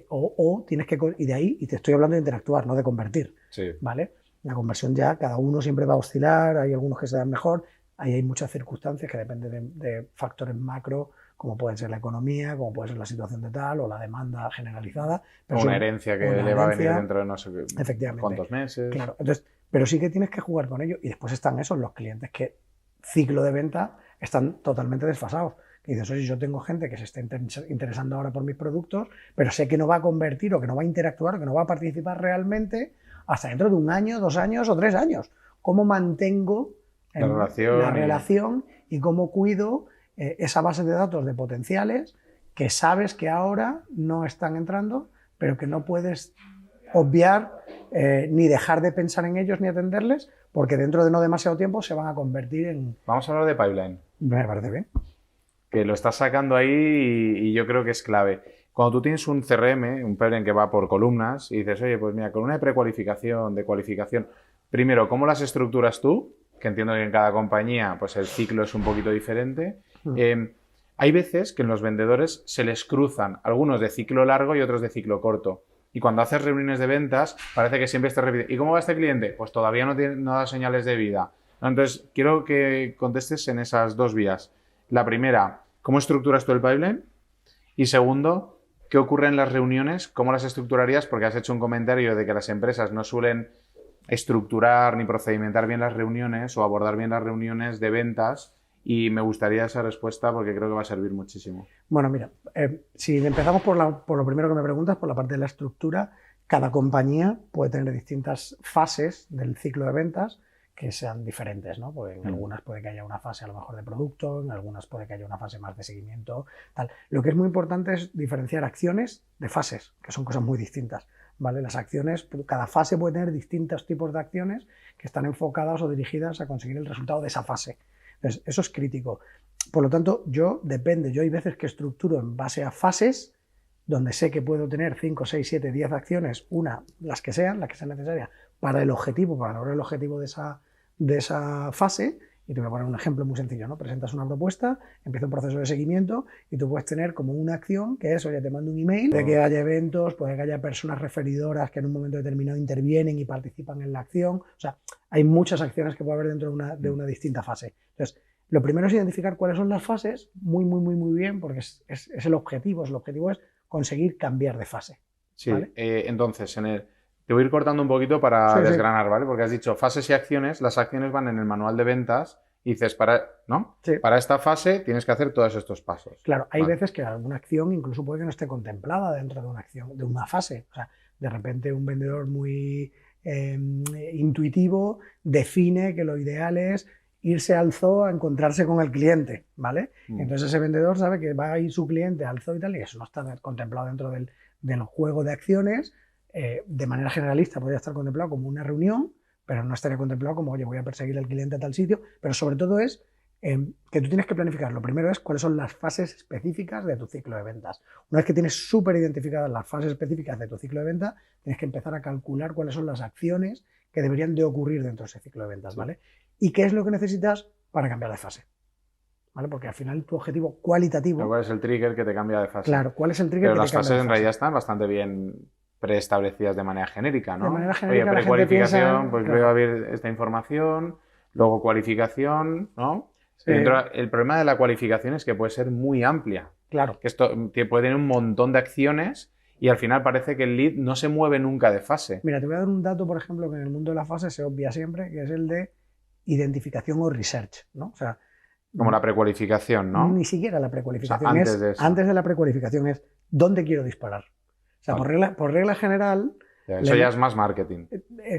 O tienes que, y de ahí, y te estoy hablando de interactuar, no de convertir, sí. ¿Vale? La conversión ya, cada uno siempre va a oscilar, hay algunos que se dan mejor, ahí hay muchas circunstancias que dependen de factores macro, como puede ser la economía, como puede ser la situación de tal, o la demanda generalizada. Pero una herencia que le va a venir dentro de no sé cuántos meses. Claro, entonces, pero sí que tienes que jugar con ello. Y después están esos, los clientes que ciclo de venta están totalmente desfasados. Y dices, oye, yo tengo gente que se está interesando ahora por mis productos, pero sé que no va a convertir o que no va a interactuar o que no va a participar realmente hasta dentro de 1 año, 2 años o 3 años. ¿Cómo mantengo la relación y cómo cuido esa base de datos de potenciales que sabes que ahora no están entrando, pero que no puedes obviar ni dejar de pensar en ellos ni atenderles, porque dentro de no demasiado tiempo se van a convertir en... Vamos a hablar de pipeline. Me parece bien. Que lo estás sacando ahí y yo creo que es clave. Cuando tú tienes un CRM, un pipeline que va por columnas, y dices, oye, pues mira, columna de precualificación, de cualificación, primero, ¿cómo las estructuras tú? Que entiendo que en cada compañía pues el ciclo es un poquito diferente. Hay veces que en los vendedores se les cruzan algunos de ciclo largo y otros de ciclo corto. Y cuando haces reuniones de ventas, parece que siempre te repite, ¿y cómo va este cliente? Pues todavía no da señales de vida. Entonces, quiero que contestes en esas 2 vías. La primera, ¿cómo estructuras tú el pipeline? Y segundo, ¿qué ocurre en las reuniones? ¿Cómo las estructurarías? Porque has hecho un comentario de que las empresas no suelen estructurar ni procedimentar bien las reuniones o abordar bien las reuniones de ventas, y me gustaría esa respuesta porque creo que va a servir muchísimo. Bueno, mira, si empezamos por lo primero que me preguntas, por la parte de la estructura, cada compañía puede tener distintas fases del ciclo de ventas que sean diferentes, ¿no? Porque en algunas puede que haya una fase a lo mejor de producto, en algunas puede que haya una fase más de seguimiento, tal. Lo que es muy importante es diferenciar acciones de fases, que son cosas muy distintas, ¿vale? Las acciones, cada fase puede tener distintos tipos de acciones que están enfocadas o dirigidas a conseguir el resultado de esa fase. Entonces, eso es crítico. Por lo tanto, yo hay veces que estructuro en base a fases, donde sé que puedo tener 5, 6, 7, 10 acciones, las que sean necesarias para el objetivo, para lograr el objetivo de esa fase. Y te voy a poner un ejemplo muy sencillo, ¿no? Presentas una propuesta, empieza un proceso de seguimiento y tú puedes tener como una acción que es, oye, te mando un email, puede que haya eventos, puede que haya personas referidoras que en un momento determinado intervienen y participan en la acción. O sea, hay muchas acciones que puede haber dentro de una distinta fase. Entonces, lo primero es identificar cuáles son las fases, muy bien, porque es el objetivo. El objetivo es conseguir cambiar de fase. Sí, ¿vale? Entonces, te voy a ir cortando un poquito para desgranar, ¿vale? Porque has dicho fases y acciones. Las acciones van en el manual de ventas y dices, para esta fase tienes que hacer todos estos pasos. Claro, hay veces que alguna acción incluso puede que no esté contemplada dentro de una acción, de una fase. O sea, de repente un vendedor muy intuitivo define que lo ideal es irse al zoo a encontrarse con el cliente, ¿vale? Entonces ese vendedor sabe que va a ir su cliente al zoo y tal, y eso no está contemplado dentro del juego de acciones. De manera generalista podría estar contemplado como una reunión, pero no estaría contemplado como, oye, voy a perseguir al cliente a tal sitio, pero sobre todo es que tú tienes que planificar. Lo primero es cuáles son las fases específicas de tu ciclo de ventas. Una vez que tienes súper identificadas las fases específicas de tu ciclo de venta, tienes que empezar a calcular cuáles son las acciones que deberían de ocurrir dentro de ese ciclo de ventas, ¿vale? ¿Y qué es lo que necesitas para cambiar de fase? ¿Vale? Porque al final tu objetivo cualitativo... ¿Cuál es el trigger que te cambia de fase? Claro, ¿cuál es el trigger que te cambia de fase? Pero las fases en realidad están bastante bien preestablecidas de manera genérica, ¿no? De manera genérica. Oye, precualificación, pues claro, luego haber esta información, luego cualificación, ¿no? Sí. El problema de la cualificación es que puede ser muy amplia. Claro. Que esto puede tener un montón de acciones y al final parece que el lead no se mueve nunca de fase. Mira, te voy a dar un dato, por ejemplo, que en el mundo de la fase se obvia siempre, que es el de identificación o research, ¿no? O sea, como la precualificación, ¿no? Ni siquiera la precualificación. O sea, antes de la precualificación es ¿dónde quiero disparar? O sea, por regla general... Eso ya es más marketing.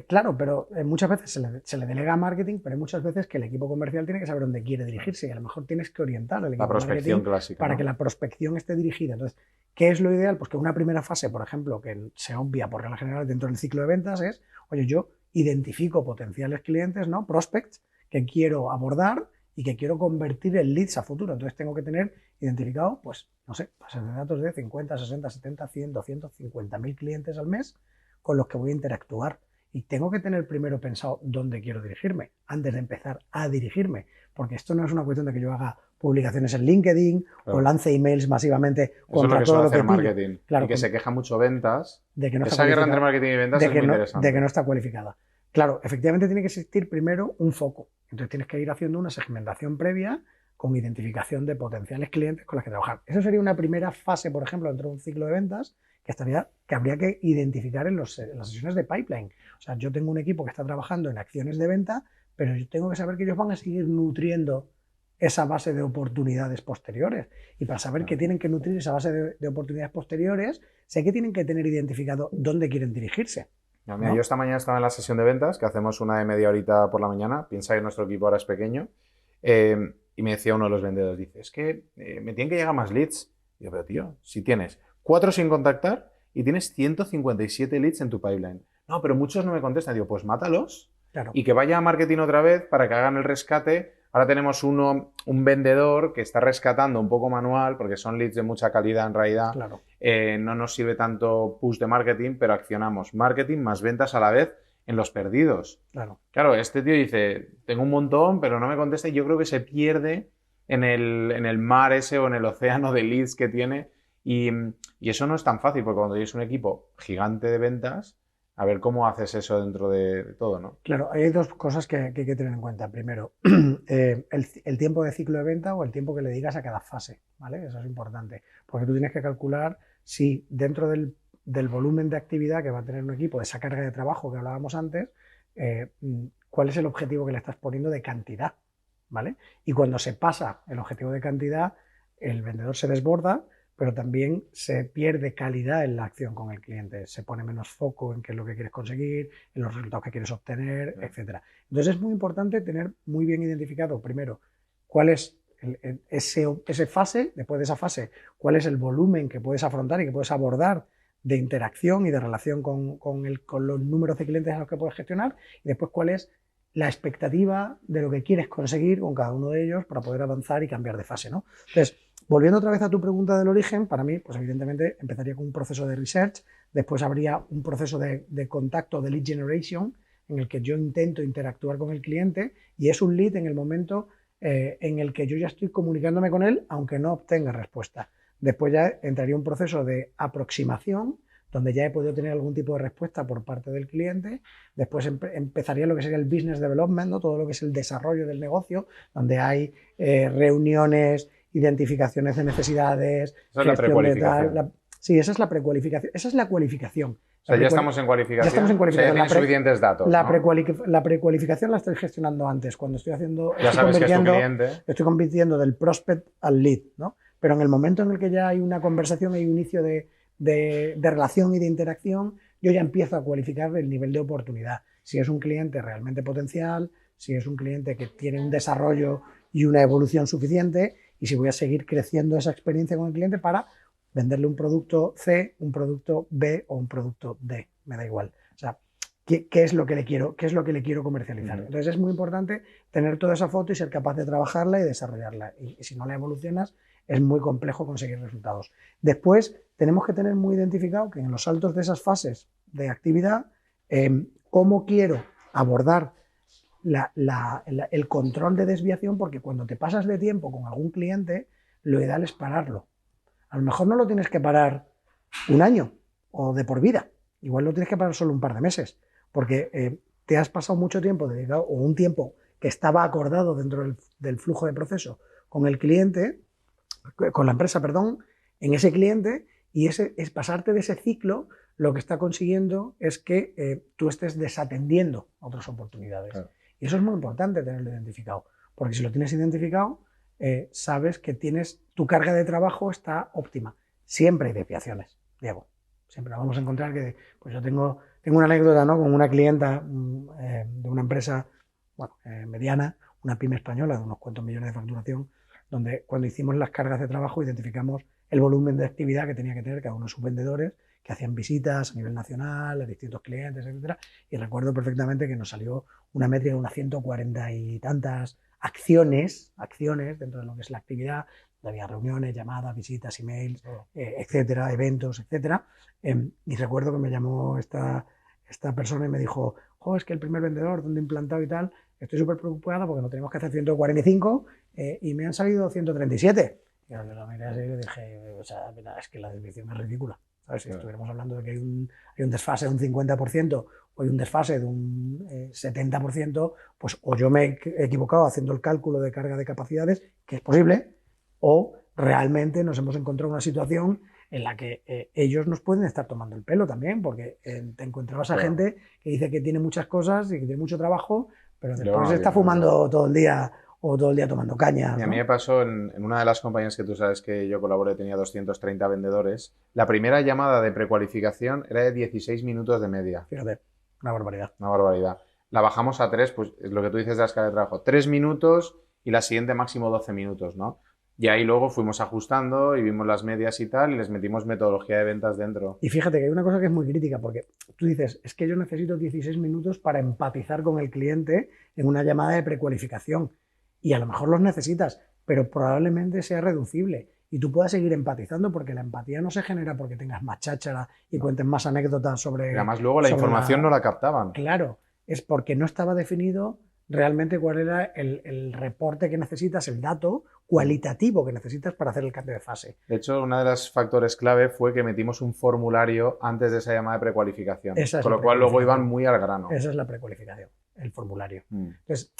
Claro, pero muchas veces se le delega a marketing, pero hay muchas veces que el equipo comercial tiene que saber dónde quiere dirigirse y a lo mejor tienes que orientar al equipo la prospección clásica, para ¿no? que la prospección esté dirigida. Entonces, ¿qué es lo ideal? Pues que una primera fase, por ejemplo, que se obvia por regla general dentro del ciclo de ventas es, oye, yo identifico potenciales clientes, ¿no? Prospects que quiero abordar y que quiero convertir en leads a futuro. Entonces tengo que tener identificado, pues, no sé, bases de datos de 50, 60, 70, 100, 200, 50.000 clientes al mes con los que voy a interactuar. Y tengo que tener primero pensado dónde quiero dirigirme antes de empezar a dirigirme. Porque esto no es una cuestión de que yo haga publicaciones en LinkedIn o lance emails masivamente contra todo lo que marketing. Claro, y que se queja mucho ventas. De que no esa guerra entre marketing y ventas es muy interesante. De que no está cualificada. Claro, efectivamente tiene que existir primero un foco. Entonces tienes que ir haciendo una segmentación previa con identificación de potenciales clientes con los que trabajar. Eso sería una primera fase, por ejemplo, dentro de un ciclo de ventas que habría que identificar en las sesiones de pipeline. O sea, yo tengo un equipo que está trabajando en acciones de venta, pero yo tengo que saber que ellos van a seguir nutriendo esa base de oportunidades posteriores. Y para saber que tienen que nutrir esa base de oportunidades posteriores, sé que tienen que tener identificado dónde quieren dirigirse. No, mira, yo esta mañana estaba en la sesión de ventas, que hacemos una de media horita por la mañana. Piensa que nuestro equipo ahora es pequeño. Y me decía uno de los vendedores, dice, es que me tienen que llegar más leads. Y yo, pero tío, si tienes 4 sin contactar y tienes 157 leads en tu pipeline. No, pero muchos no me contestan. Digo, pues mátalos. Claro. Y que vaya a marketing otra vez para que hagan el rescate. Ahora tenemos un vendedor que está rescatando un poco manual, porque son leads de mucha calidad en realidad. Claro. No nos sirve tanto push de marketing, pero accionamos marketing más ventas a la vez en los perdidos. Claro, este tío dice, tengo un montón, pero no me contesta y yo creo que se pierde en el mar ese o en el océano de leads que tiene y eso no es tan fácil, porque cuando tienes un equipo gigante de ventas, a ver cómo haces eso dentro de todo, ¿no? Claro, hay dos cosas que hay que tener en cuenta. Primero, el tiempo de ciclo de venta o el tiempo que le digas a cada fase, ¿vale? Eso es importante, porque tú tienes que calcular si dentro del volumen de actividad que va a tener un equipo, de esa carga de trabajo que hablábamos antes, cuál es el objetivo que le estás poniendo de cantidad, ¿vale? Y cuando se pasa el objetivo de cantidad, el vendedor se desborda, pero también se pierde calidad en la acción con el cliente, se pone menos foco en qué es lo que quieres conseguir, en los resultados que quieres obtener, etc. Entonces es muy importante tener muy bien identificado, primero, cuál es ese fase, después de esa fase, cuál es el volumen que puedes afrontar y que puedes abordar de interacción y de relación con los números de clientes a los que puedes gestionar, y después cuál es la expectativa de lo que quieres conseguir con cada uno de ellos para poder avanzar y cambiar de fase, ¿no? Entonces, volviendo otra vez a tu pregunta del origen, para mí, pues evidentemente empezaría con un proceso de research, después habría un proceso de contacto, de lead generation, en el que yo intento interactuar con el cliente, y es un lead en el momento en el que yo ya estoy comunicándome con él, aunque no obtenga respuesta. Después ya entraría un proceso de aproximación, donde ya he podido tener algún tipo de respuesta por parte del cliente. Después empezaría lo que sería el business development, ¿no? Todo lo que es el desarrollo del negocio, donde hay reuniones, identificaciones de necesidades, esa es la precualificación. Sí, esa es la precualificación. Esa es la cualificación. O sea, ya estamos en cualificación. Ya estamos en cualificación. O sea, ya tienes suficientes datos, ¿no? La precualificación la estoy gestionando antes, cuando estoy haciendo... Ya sabes que es tu cliente. Estoy convirtiendo del prospect al lead, ¿no? Pero en el momento en el que ya hay una conversación, hay un inicio de relación y de interacción, yo ya empiezo a cualificar el nivel de oportunidad. Si es un cliente realmente potencial, si es un cliente que tiene un desarrollo y una evolución suficiente, y si voy a seguir creciendo esa experiencia con el cliente para venderle un producto C, un producto B o un producto D, me da igual. O sea, ¿qué es lo que le quiero comercializar? Entonces es muy importante tener toda esa foto y ser capaz de trabajarla y desarrollarla. Y si no la evolucionas, es muy complejo conseguir resultados. Después, tenemos que tener muy identificado que en los saltos de esas fases de actividad, cómo quiero abordar el control de desviación, porque cuando te pasas de tiempo con algún cliente, lo ideal es pararlo. A lo mejor no lo tienes que parar un año o de por vida. Igual lo tienes que parar solo un par de meses, porque te has pasado mucho tiempo dedicado, o un tiempo que estaba acordado dentro del flujo de proceso con el cliente, con la empresa, perdón, en ese cliente, y es pasarte de ese ciclo, lo que está consiguiendo es que tú estés desatendiendo otras oportunidades. Claro. Y eso es muy importante tenerlo identificado, porque si lo tienes identificado, sabes que tu carga de trabajo está óptima. Siempre hay desviaciones, Diego. Siempre vamos a encontrar que, pues yo tengo una anécdota, ¿no?, con una clienta de una empresa mediana, una pyme española de unos cuantos millones de facturación, donde cuando hicimos las cargas de trabajo identificamos el volumen de actividad que tenía que tener cada uno de sus vendedores, que hacían visitas a nivel nacional, a distintos clientes, etc. Y recuerdo perfectamente que nos salió una métrica de unas 140 y tantas acciones dentro de lo que es la actividad, donde había reuniones, llamadas, visitas, emails, etcétera, eventos, etcétera. Y recuerdo que me llamó esta persona y me dijo, es que el primer vendedor, donde he implantado y tal, estoy súper preocupada porque no tenemos que hacer 145 y me han salido 137. Y yo lo miré así y dije, o sea, es que la desviación es ridícula. ¿Sabes? Si estuviéramos hablando de que hay un desfase de un 50% o hay un desfase de un 70%, pues o yo me he equivocado haciendo el cálculo de carga de capacidades, que es posible, o realmente nos hemos encontrado una situación en la que ellos nos pueden estar tomando el pelo también, porque te encontrabas a gente que dice que tiene muchas cosas y que tiene mucho trabajo, pero después está fumando todo el día o todo el día tomando caña. Y a mí me pasó en una de las compañías que tú sabes que yo colaboré, tenía 230 vendedores. La primera llamada de precualificación era de 16 minutos de media. Fíjate, una barbaridad. Una barbaridad. La bajamos a 3, pues es lo que tú dices de la escala de trabajo. 3 minutos y la siguiente máximo 12 minutos, ¿no? Y ahí luego fuimos ajustando y vimos las medias y tal, y les metimos metodología de ventas dentro. Y fíjate que hay una cosa que es muy crítica, porque tú dices, es que yo necesito 16 minutos para empatizar con el cliente en una llamada de precualificación. Y a lo mejor los necesitas, pero probablemente sea reducible. Y tú puedas seguir empatizando, porque la empatía no se genera porque tengas más cháchara y cuentes más anécdotas sobre... Y además luego la información no la captaban. Claro, es porque no estaba definido realmente cuál era el reporte que necesitas, el dato cualitativo que necesitas para hacer el cambio de fase. De hecho, uno de los factores clave fue que metimos un formulario antes de esa llamada de precualificación, con lo cual luego iban muy al grano. Esa es la precualificación, el formulario. Entonces,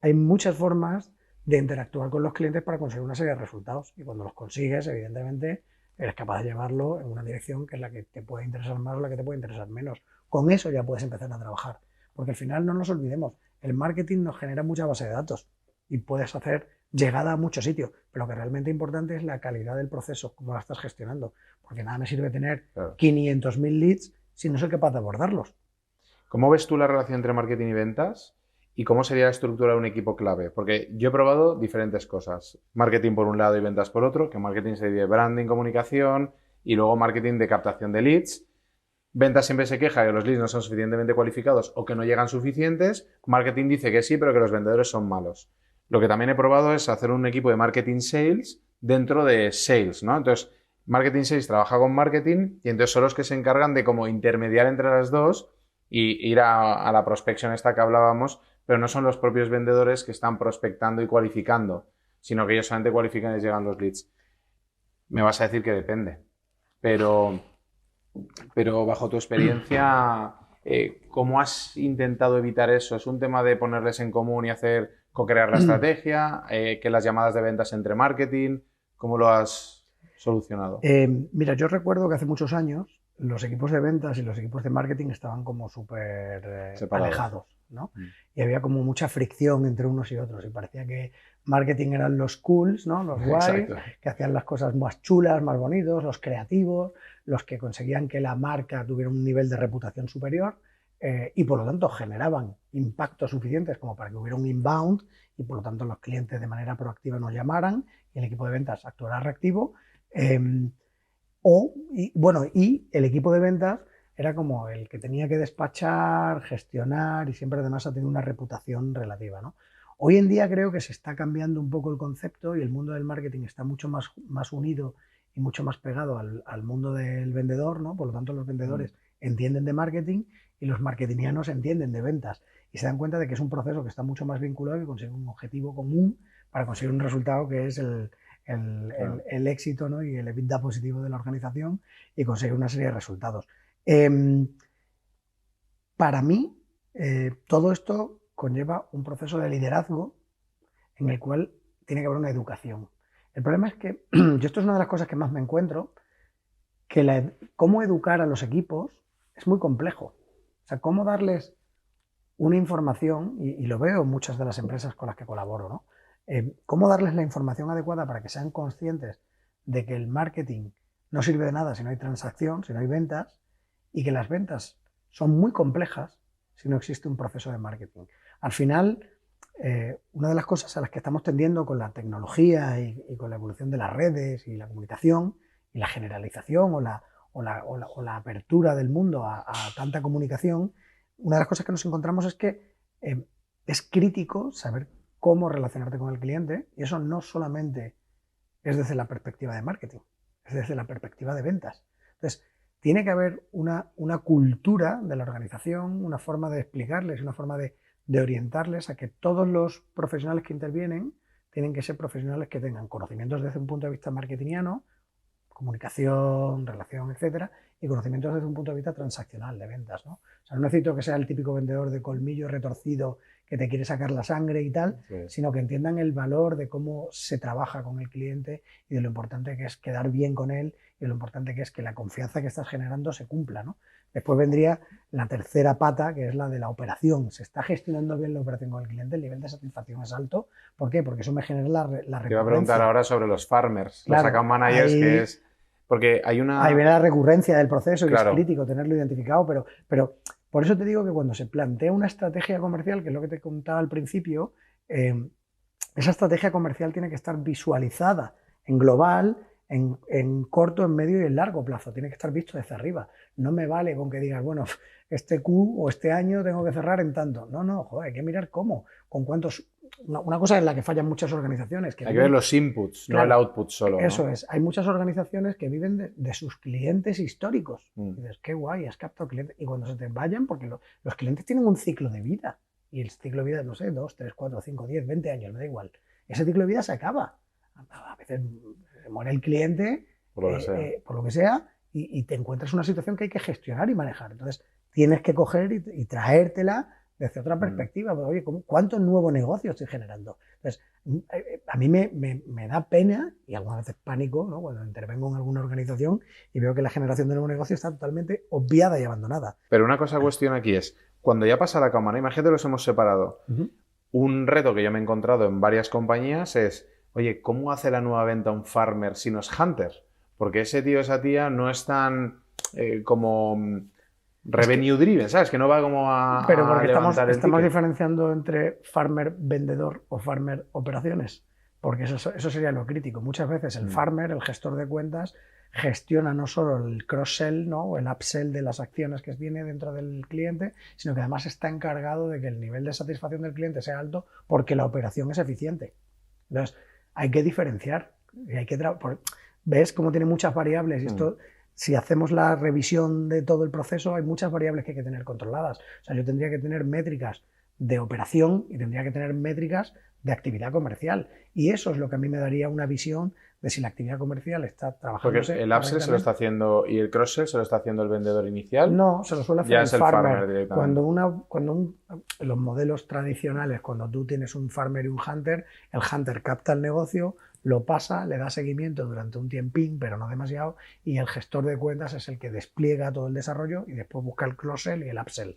hay muchas formas de interactuar con los clientes para conseguir una serie de resultados, y cuando los consigues, evidentemente, eres capaz de llevarlo en una dirección que es la que te puede interesar más o la que te puede interesar menos. Con eso ya puedes empezar a trabajar, porque al final no nos olvidemos, el marketing nos genera mucha base de datos y puedes hacer llegada a muchos sitios. Pero lo que realmente importante es la calidad del proceso, cómo la estás gestionando. Porque nada me sirve tener 500.000 leads si no soy capaz de abordarlos. ¿Cómo ves tú la relación entre marketing y ventas? ¿Y cómo sería la estructura de un equipo clave? Porque yo he probado diferentes cosas. Marketing por un lado y ventas por otro, que marketing se divide branding, comunicación y luego marketing de captación de leads. Ventas siempre se queja que los leads no son suficientemente cualificados o que no llegan suficientes. Marketing dice que sí, pero que los vendedores son malos. Lo que también he probado es hacer un equipo de marketing sales dentro de sales, ¿no? Entonces, marketing sales trabaja con marketing y entonces son los que se encargan de como intermediar entre las dos y ir a la prospección esta que hablábamos, pero no son los propios vendedores que están prospectando y cualificando, sino que ellos solamente cualifican y les llegan los leads. Me vas a decir que depende, pero bajo tu experiencia, ¿cómo has intentado evitar eso? ¿Es un tema de ponerles en común y co-crear la estrategia? ¿Que las llamadas de ventas entre marketing? ¿Cómo lo has solucionado? Mira, yo recuerdo que hace muchos años los equipos de ventas y los equipos de marketing estaban como súper alejados, ¿no? Y había como mucha fricción entre unos y otros y parecía que marketing eran los cools, ¿no? Los guays, que hacían las cosas más chulas, más bonitos, los creativos, los que conseguían que la marca tuviera un nivel de reputación superior y por lo tanto generaban impactos suficientes como para que hubiera un inbound y por lo tanto los clientes de manera proactiva nos llamaran y el equipo de ventas actuara reactivo. Y el equipo de ventas era como el que tenía que despachar, gestionar y siempre además ha tenido una reputación relativa, ¿no? Hoy en día creo que se está cambiando un poco el concepto y el mundo del marketing está mucho más unido y mucho más pegado al mundo del vendedor, ¿no? Por lo tanto, los vendedores entienden de marketing y los marketingianos entienden de ventas y se dan cuenta de que es un proceso que está mucho más vinculado y que consigue un objetivo común para conseguir un resultado que es el éxito, ¿no? Y el EBITDA positivo de la organización y conseguir una serie de resultados. Para mí, todo esto conlleva un proceso de liderazgo en el cual tiene que haber una educación. El problema es que, yo esto es una de las cosas que más me encuentro, que cómo educar a los equipos es muy complejo. O sea, cómo darles una información, y lo veo en muchas de las empresas con las que colaboro, ¿no? Cómo darles la información adecuada para que sean conscientes de que el marketing no sirve de nada si no hay transacción, si no hay ventas, y que las ventas son muy complejas si no existe un proceso de marketing. Al final, una de las cosas a las que estamos tendiendo con la tecnología y con la evolución de las redes y la comunicación y la generalización o la apertura del mundo a tanta comunicación, una de las cosas que nos encontramos es que es crítico saber cómo relacionarte con el cliente y eso no solamente es desde la perspectiva de marketing, es desde la perspectiva de ventas. Entonces, tiene que haber una cultura de la organización, una forma de explicarles, una forma de orientarles a que todos los profesionales que intervienen tienen que ser profesionales que tengan conocimientos desde un punto de vista marketingiano, comunicación, relación, etcétera, y conocimientos desde un punto de vista transaccional de ventas, ¿no? O sea, no necesito que sea el típico vendedor de colmillo retorcido que te quiere sacar la sangre y tal, sino que entiendan el valor de cómo se trabaja con el cliente y de lo importante que es quedar bien con él y de lo importante que es que la confianza que estás generando se cumpla, ¿no? Después vendría la tercera pata, que es la de la operación. Se está gestionando bien la operación con el cliente, el nivel de satisfacción es alto. ¿Por qué? Porque eso me genera la recurrencia. Te iba a preguntar ahora sobre los farmers, claro, los account managers, que es... Porque hay una... Ahí viene la recurrencia del proceso y claro, es crítico tenerlo identificado, pero por eso te digo que cuando se plantea una estrategia comercial, que es lo que te contaba al principio, esa estrategia comercial tiene que estar visualizada en global, en corto, en medio y en largo plazo. Tiene que estar visto desde arriba. No me vale con que digas, bueno, este Q o este año tengo que cerrar en tanto. No, joder, hay que mirar cómo, con cuántos... Una cosa en la que fallan muchas organizaciones. Hay que ver los inputs, claro, no el output solo. Eso ¿no? es. Hay muchas organizaciones que viven de sus clientes históricos. Y dices, qué guay, has captado clientes. Y cuando se te vayan, porque los clientes tienen un ciclo de vida. Y el ciclo de vida, no sé, 2, 3, 4, 5, 10, 20 años, me da igual. Ese ciclo de vida se acaba. A veces se muere el cliente, por lo que sea, y te encuentras una situación que hay que gestionar y manejar. Entonces, tienes que coger y traértela desde otra perspectiva. Pues, oye, ¿cuánto nuevo negocio estoy generando? Entonces, a mí me da pena y algunas veces pánico, ¿no? Cuando intervengo en alguna organización y veo que la generación de nuevo negocio está totalmente obviada y abandonada. Pero una cosa cuestión aquí es, cuando ya pasa la cámara, imagínate los hemos separado. un reto que yo me he encontrado en varias compañías es, oye, ¿cómo hace la nueva venta un farmer si no es hunter? Porque ese tío, esa tía no es tan como revenue driven, ¿sabes? Que no va como a Pero porque levantar estamos el ticket. diferenciando entre farmer vendedor o farmer operaciones. Porque eso sería lo crítico. Muchas veces el farmer, el gestor de cuentas, gestiona no solo el cross-sell, ¿no?, o el upsell de las acciones que tiene dentro del cliente, sino que además está encargado de que el nivel de satisfacción del cliente sea alto porque la operación es eficiente. Entonces, hay que diferenciar. Y hay que ¿ves cómo tiene muchas variables? Y esto, si hacemos la revisión de todo el proceso, hay muchas variables que hay que tener controladas. O sea, yo tendría que tener métricas de operación y tendría que tener métricas de actividad comercial. Y eso es lo que a mí me daría una visión de si la actividad comercial está trabajando. Porque el upsell se lo está haciendo y el cross-sell se lo está haciendo el vendedor inicial. No, se lo suele hacer ya el es el farmer directamente. Los modelos tradicionales, cuando tú tienes un farmer y un hunter, el hunter capta el negocio, lo pasa, le da seguimiento durante un tiempín, pero no demasiado, y el gestor de cuentas es el que despliega todo el desarrollo y después busca el cross-sell y el upsell.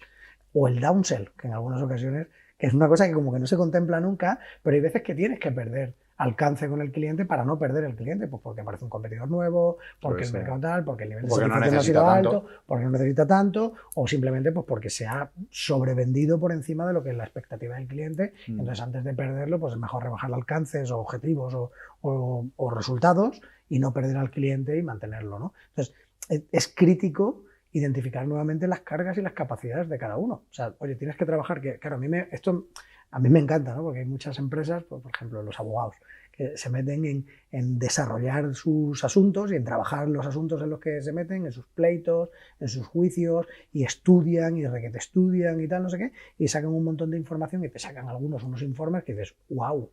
O el downsell, que en algunas ocasiones, que es una cosa que como que no se contempla nunca, pero hay veces que tienes que perder alcance con el cliente para no perder el cliente, pues porque aparece un competidor nuevo, porque el mercado tal, porque el nivel de satisfacción no ha sido alto, porque no necesita tanto, o simplemente pues porque se ha sobrevendido por encima de lo que es la expectativa del cliente. Entonces, antes de perderlo, pues es mejor rebajar alcances o objetivos o resultados y no perder al cliente y mantenerlo, ¿no? Entonces, es crítico identificar nuevamente las cargas y las capacidades de cada uno. O sea, oye, tienes que trabajar, que claro, esto a mí me encanta, ¿no? Porque hay muchas empresas, pues, por ejemplo, los abogados, que se meten en desarrollar sus asuntos y en trabajar los asuntos en los que se meten, en sus pleitos, en sus juicios, y estudian y requete estudian y tal, no sé qué, y sacan un montón de información y te sacan unos informes que dices, wow,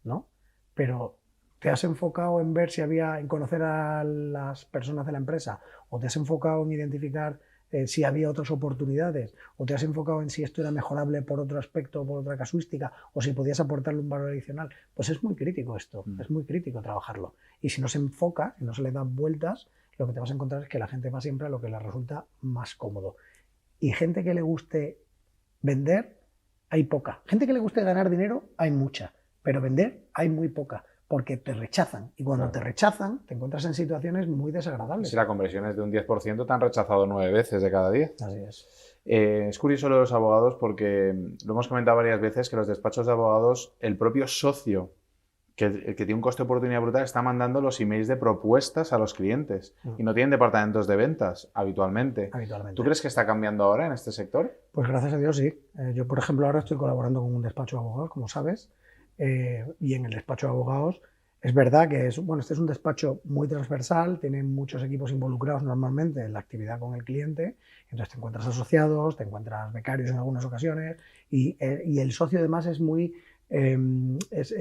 ¿no? Pero ¿te has enfocado en ver si en conocer a las personas de la empresa? ¿O te has enfocado en identificar si había otras oportunidades? ¿O te has enfocado en si esto era mejorable por otro aspecto o por otra casuística? ¿O si podías aportarle un valor adicional? Pues es muy crítico esto, es muy crítico trabajarlo. Y si no se enfoca, y no se le dan vueltas, lo que te vas a encontrar es que la gente va siempre a lo que le resulta más cómodo. Y gente que le guste vender, hay poca. Gente que le guste ganar dinero, hay mucha. Pero vender, hay muy poca. Porque te rechazan. Y cuando te rechazan, te encuentras en situaciones muy desagradables. Si la conversión es de un 10%, te han rechazado 9 veces de cada 10. Así es. Es curioso lo de los abogados porque lo hemos comentado varias veces que los despachos de abogados, el propio socio, que tiene un coste de oportunidad brutal, está mandando los emails de propuestas a los clientes y no tienen departamentos de ventas habitualmente. ¿Tú crees que está cambiando ahora en este sector? Pues gracias a Dios sí. Yo, por ejemplo, ahora estoy colaborando con un despacho de abogados, como sabes. Y en el despacho de abogados es verdad que este es un despacho muy transversal, tiene muchos equipos involucrados normalmente en la actividad con el cliente, entonces te encuentras asociados, te encuentras becarios en algunas ocasiones y el socio además es muy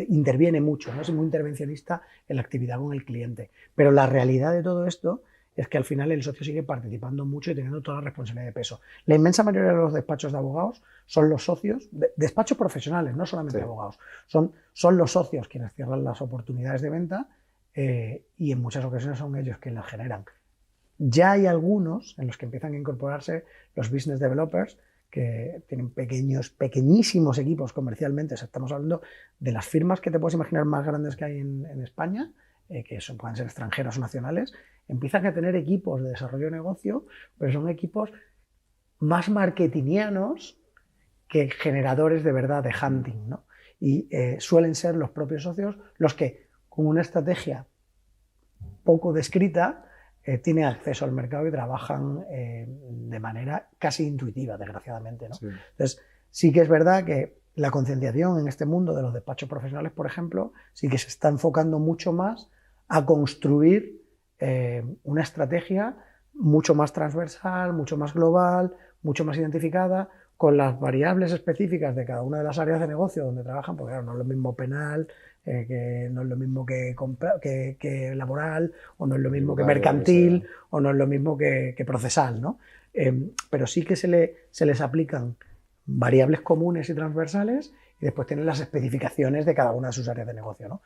interviene mucho, ¿no? Es muy intervencionista en la actividad con el cliente, pero la realidad de todo esto es que al final el socio sigue participando mucho y teniendo toda la responsabilidad de peso. La inmensa mayoría de los despachos de abogados son los socios, despachos profesionales, no solamente abogados, son los socios quienes cierran las oportunidades de venta y en muchas ocasiones son ellos quienes las generan. Ya hay algunos en los que empiezan a incorporarse los business developers, que tienen pequeñísimos equipos comercialmente. O sea, estamos hablando de las firmas que te puedes imaginar más grandes que hay en España, que pueden ser extranjeras o nacionales, empiezan a tener equipos de desarrollo de negocio, pero son equipos más marketingianos que generadores de verdad de hunting, ¿no? Y suelen ser los propios socios los que, con una estrategia poco descrita, tienen acceso al mercado y trabajan de manera casi intuitiva, desgraciadamente, ¿no? Sí. Entonces, sí que es verdad que la concienciación en este mundo de los despachos profesionales, por ejemplo, sí que se está enfocando mucho más a construir una estrategia mucho más transversal, mucho más global, mucho más identificada, con las variables específicas de cada una de las áreas de negocio donde trabajan, porque claro, no es lo mismo penal, que no es lo mismo que laboral, o no es lo mismo que mercantil, o no es lo mismo que procesal, ¿no? Pero sí que se les aplican variables comunes y transversales y después tienen las especificaciones de cada una de sus áreas de negocio, ¿no?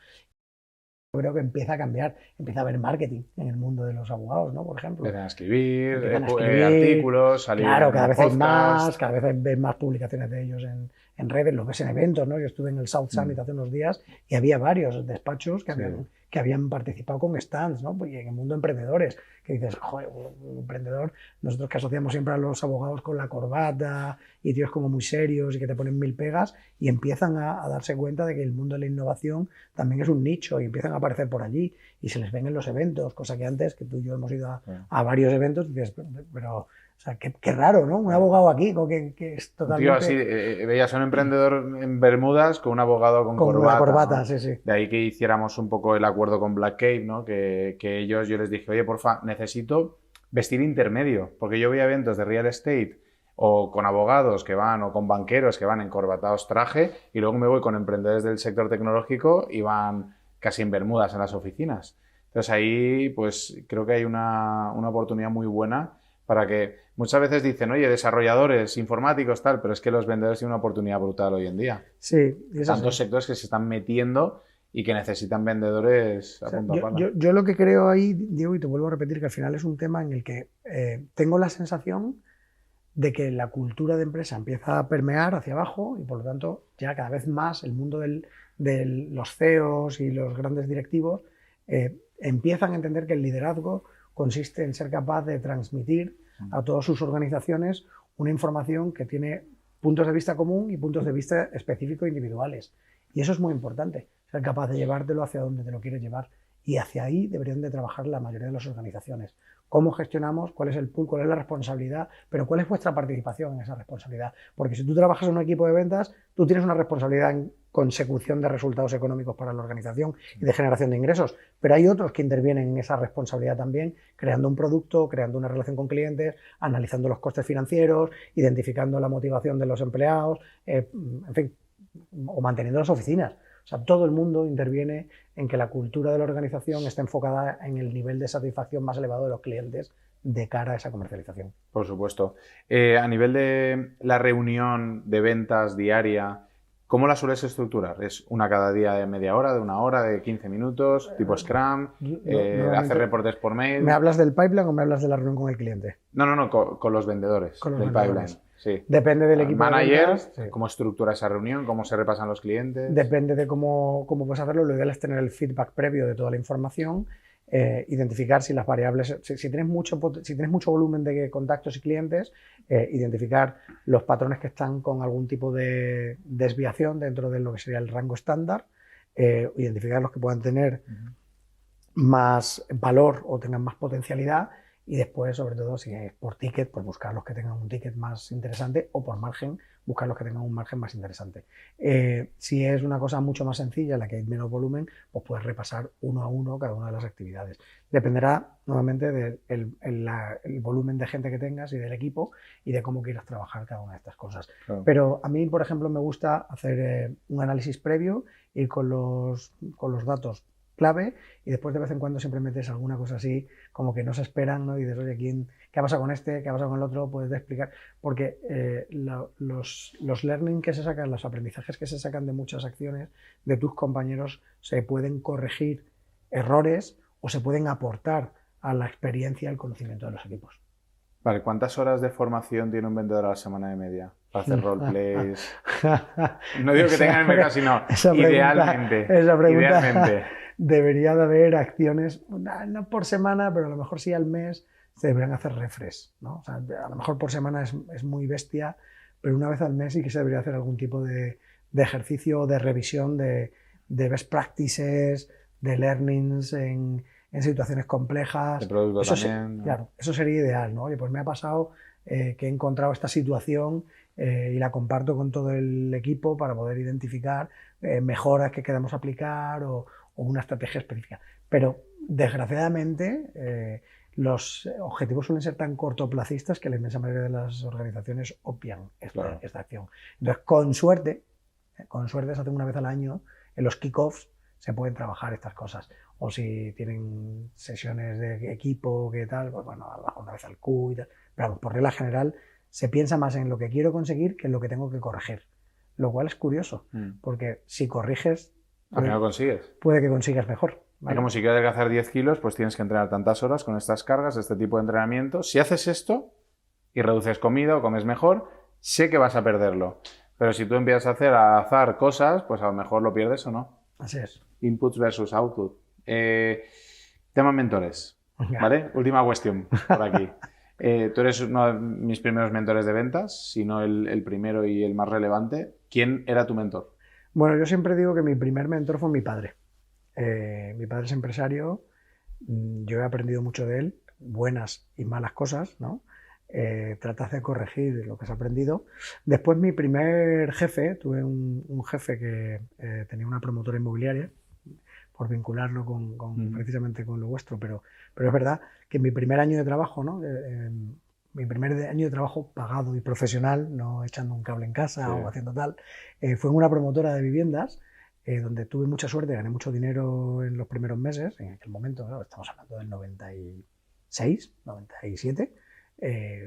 creo que empieza a cambiar, empieza a haber marketing en el mundo de los abogados, ¿no? Por ejemplo. Empiezan a escribir, artículos, salir claro, cada en vez hay podcast. más, cada vez ves más publicaciones de ellos en redes, los ves en eventos, ¿no? Yo estuve en el South Summit hace unos días y había varios despachos que habían participado con stands, ¿no? Y en el mundo de emprendedores, que dices, joder, un emprendedor, nosotros que asociamos siempre a los abogados con la corbata y tíos como muy serios y que te ponen 1000 pegas, y empiezan a darse cuenta de que el mundo de la innovación también es un nicho y empiezan a aparecer por allí y se les ven en los eventos, cosa que antes, que tú y yo hemos ido a varios eventos, y dices, pero o sea, qué raro, ¿no? Un abogado aquí que es totalmente... Tío, así, veías a un emprendedor en Bermudas con un abogado con corbata. Con corbata, ¿no? sí, sí. De ahí que hiciéramos un poco el acuerdo con Black Cave, ¿no? Que ellos, yo les dije, oye, porfa, necesito vestir intermedio, porque yo voy a eventos de real estate o con abogados que van, o con banqueros que van encorbatados traje, y luego me voy con emprendedores del sector tecnológico y van casi en Bermudas en las oficinas. Entonces ahí, pues, creo que hay una oportunidad muy buena para que muchas veces dicen, oye, desarrolladores, informáticos, tal, pero es que los vendedores tienen una oportunidad brutal hoy en día. Sí. Tantos sectores que se están metiendo y que necesitan vendedores a punta pala. Yo lo que creo ahí, Diego, y te vuelvo a repetir, que al final es un tema en el que tengo la sensación de que la cultura de empresa empieza a permear hacia abajo y por lo tanto ya cada vez más el mundo de los CEOs y los grandes directivos empiezan a entender que el liderazgo consiste en ser capaz de transmitir a todas sus organizaciones una información que tiene puntos de vista común y puntos de vista específicos individuales. Y eso es muy importante, ser capaz de llevártelo hacia donde te lo quieres llevar. Y hacia ahí deberían de trabajar la mayoría de las organizaciones. ¿Cómo gestionamos? ¿Cuál es el pool? ¿Cuál es la responsabilidad? Pero ¿cuál es vuestra participación en esa responsabilidad? Porque si tú trabajas en un equipo de ventas, tú tienes una responsabilidad en consecución de resultados económicos para la organización y de generación de ingresos. Pero hay otros que intervienen en esa responsabilidad también, creando un producto, creando una relación con clientes, analizando los costes financieros, identificando la motivación de los empleados, en fin, o manteniendo las oficinas. O sea, todo el mundo interviene en que la cultura de la organización esté enfocada en el nivel de satisfacción más elevado de los clientes de cara a esa comercialización. Por supuesto. A nivel de la reunión de ventas diaria, ¿cómo la sueles estructurar? ¿Es una cada día de media hora, de una hora, de 15 minutos, tipo Scrum? ¿Hacer reportes por mail? ¿Me hablas del pipeline o me hablas de la reunión con el cliente? No, con los vendedores del pipeline. Sí. Depende del equipo manager, de ventas, sí. ¿Cómo estructura esa reunión? ¿Cómo se repasan los clientes? Depende de cómo puedes hacerlo. Lo ideal es tener el feedback previo de toda la información, identificar si las variables, si tienes mucho volumen de contactos y clientes, identificar los patrones que están con algún tipo de desviación dentro de lo que sería el rango estándar, identificar los que puedan tener más valor o tengan más potencialidad. Y después, sobre todo, si es por ticket, pues buscar los que tengan un ticket más interesante, o por margen, buscar los que tengan un margen más interesante. Si es una cosa mucho más sencilla, en la que hay menos volumen, pues puedes repasar uno a uno cada una de las actividades. Dependerá nuevamente del volumen de gente que tengas y del equipo y de cómo quieras trabajar cada una de estas cosas. Claro. Pero a mí, por ejemplo, me gusta hacer un análisis previo, ir con los datos clave, y después de vez en cuando siempre metes alguna cosa así como que no se esperan, ¿no? Y dices, oye, ¿qué ha pasado con este? ¿Qué ha pasado con el otro? Puedes explicar, porque los learning que se sacan, los aprendizajes que se sacan de muchas acciones de tus compañeros, se pueden corregir errores o se pueden aportar a la experiencia y al conocimiento de los equipos. Vale, ¿cuántas horas de formación tiene un vendedor a la semana de media para hacer roleplays? No digo que tengan el mercado, sino idealmente. Esa pregunta, idealmente. Debería de haber acciones, no por semana, pero a lo mejor sí al mes, se deberían hacer refresh, ¿no? O sea, a lo mejor por semana es muy bestia, pero una vez al mes sí que se debería hacer algún tipo de ejercicio, de revisión de best practices, de learnings en situaciones complejas. De producto también, ¿no? Claro, eso sería ideal, ¿no? Oye, pues me ha pasado que he encontrado esta situación y la comparto con todo el equipo para poder identificar mejoras que queramos aplicar o una estrategia específica. Pero, desgraciadamente, los objetivos suelen ser tan cortoplacistas que la inmensa mayoría de las organizaciones obvian esta acción. Entonces, con suerte se hace una vez al año, en los kick-offs se pueden trabajar estas cosas. O si tienen sesiones de equipo, ¿qué tal? Pues bueno, una vez al Q y tal. Pero vamos, por regla general, se piensa más en lo que quiero conseguir que en lo que tengo que corregir. Lo cual es curioso, porque si corriges, al final consigues. Puede que consigas mejor. ¿vale? Es como si quieres adelgazar 10 kilos, pues tienes que entrenar tantas horas con estas cargas, este tipo de entrenamiento. Si haces esto y reduces comida o comes mejor, sé que vas a perderlo. Pero si tú empiezas a hacer al azar cosas, pues a lo mejor lo pierdes o no. Así es. Inputs versus output. Tema mentores, ¿vale? Última cuestión por aquí. Tú eres uno de mis primeros mentores de ventas, si no el primero y el más relevante. ¿Quién era tu mentor? Bueno, yo siempre digo que mi primer mentor fue mi padre. Mi padre es empresario, yo he aprendido mucho de él, buenas y malas cosas, ¿no? Tratas de corregir lo que has aprendido. Después mi primer jefe, tuve un jefe que tenía una promotora inmobiliaria, por vincularlo precisamente con lo vuestro, pero es verdad que mi primer año de trabajo, ¿no? Mi primer año de trabajo pagado y profesional, no echando un cable en casa o haciendo tal, fue en una promotora de viviendas donde tuve mucha suerte, gané mucho dinero en los primeros meses, en aquel momento, claro, estamos hablando del 96, 97,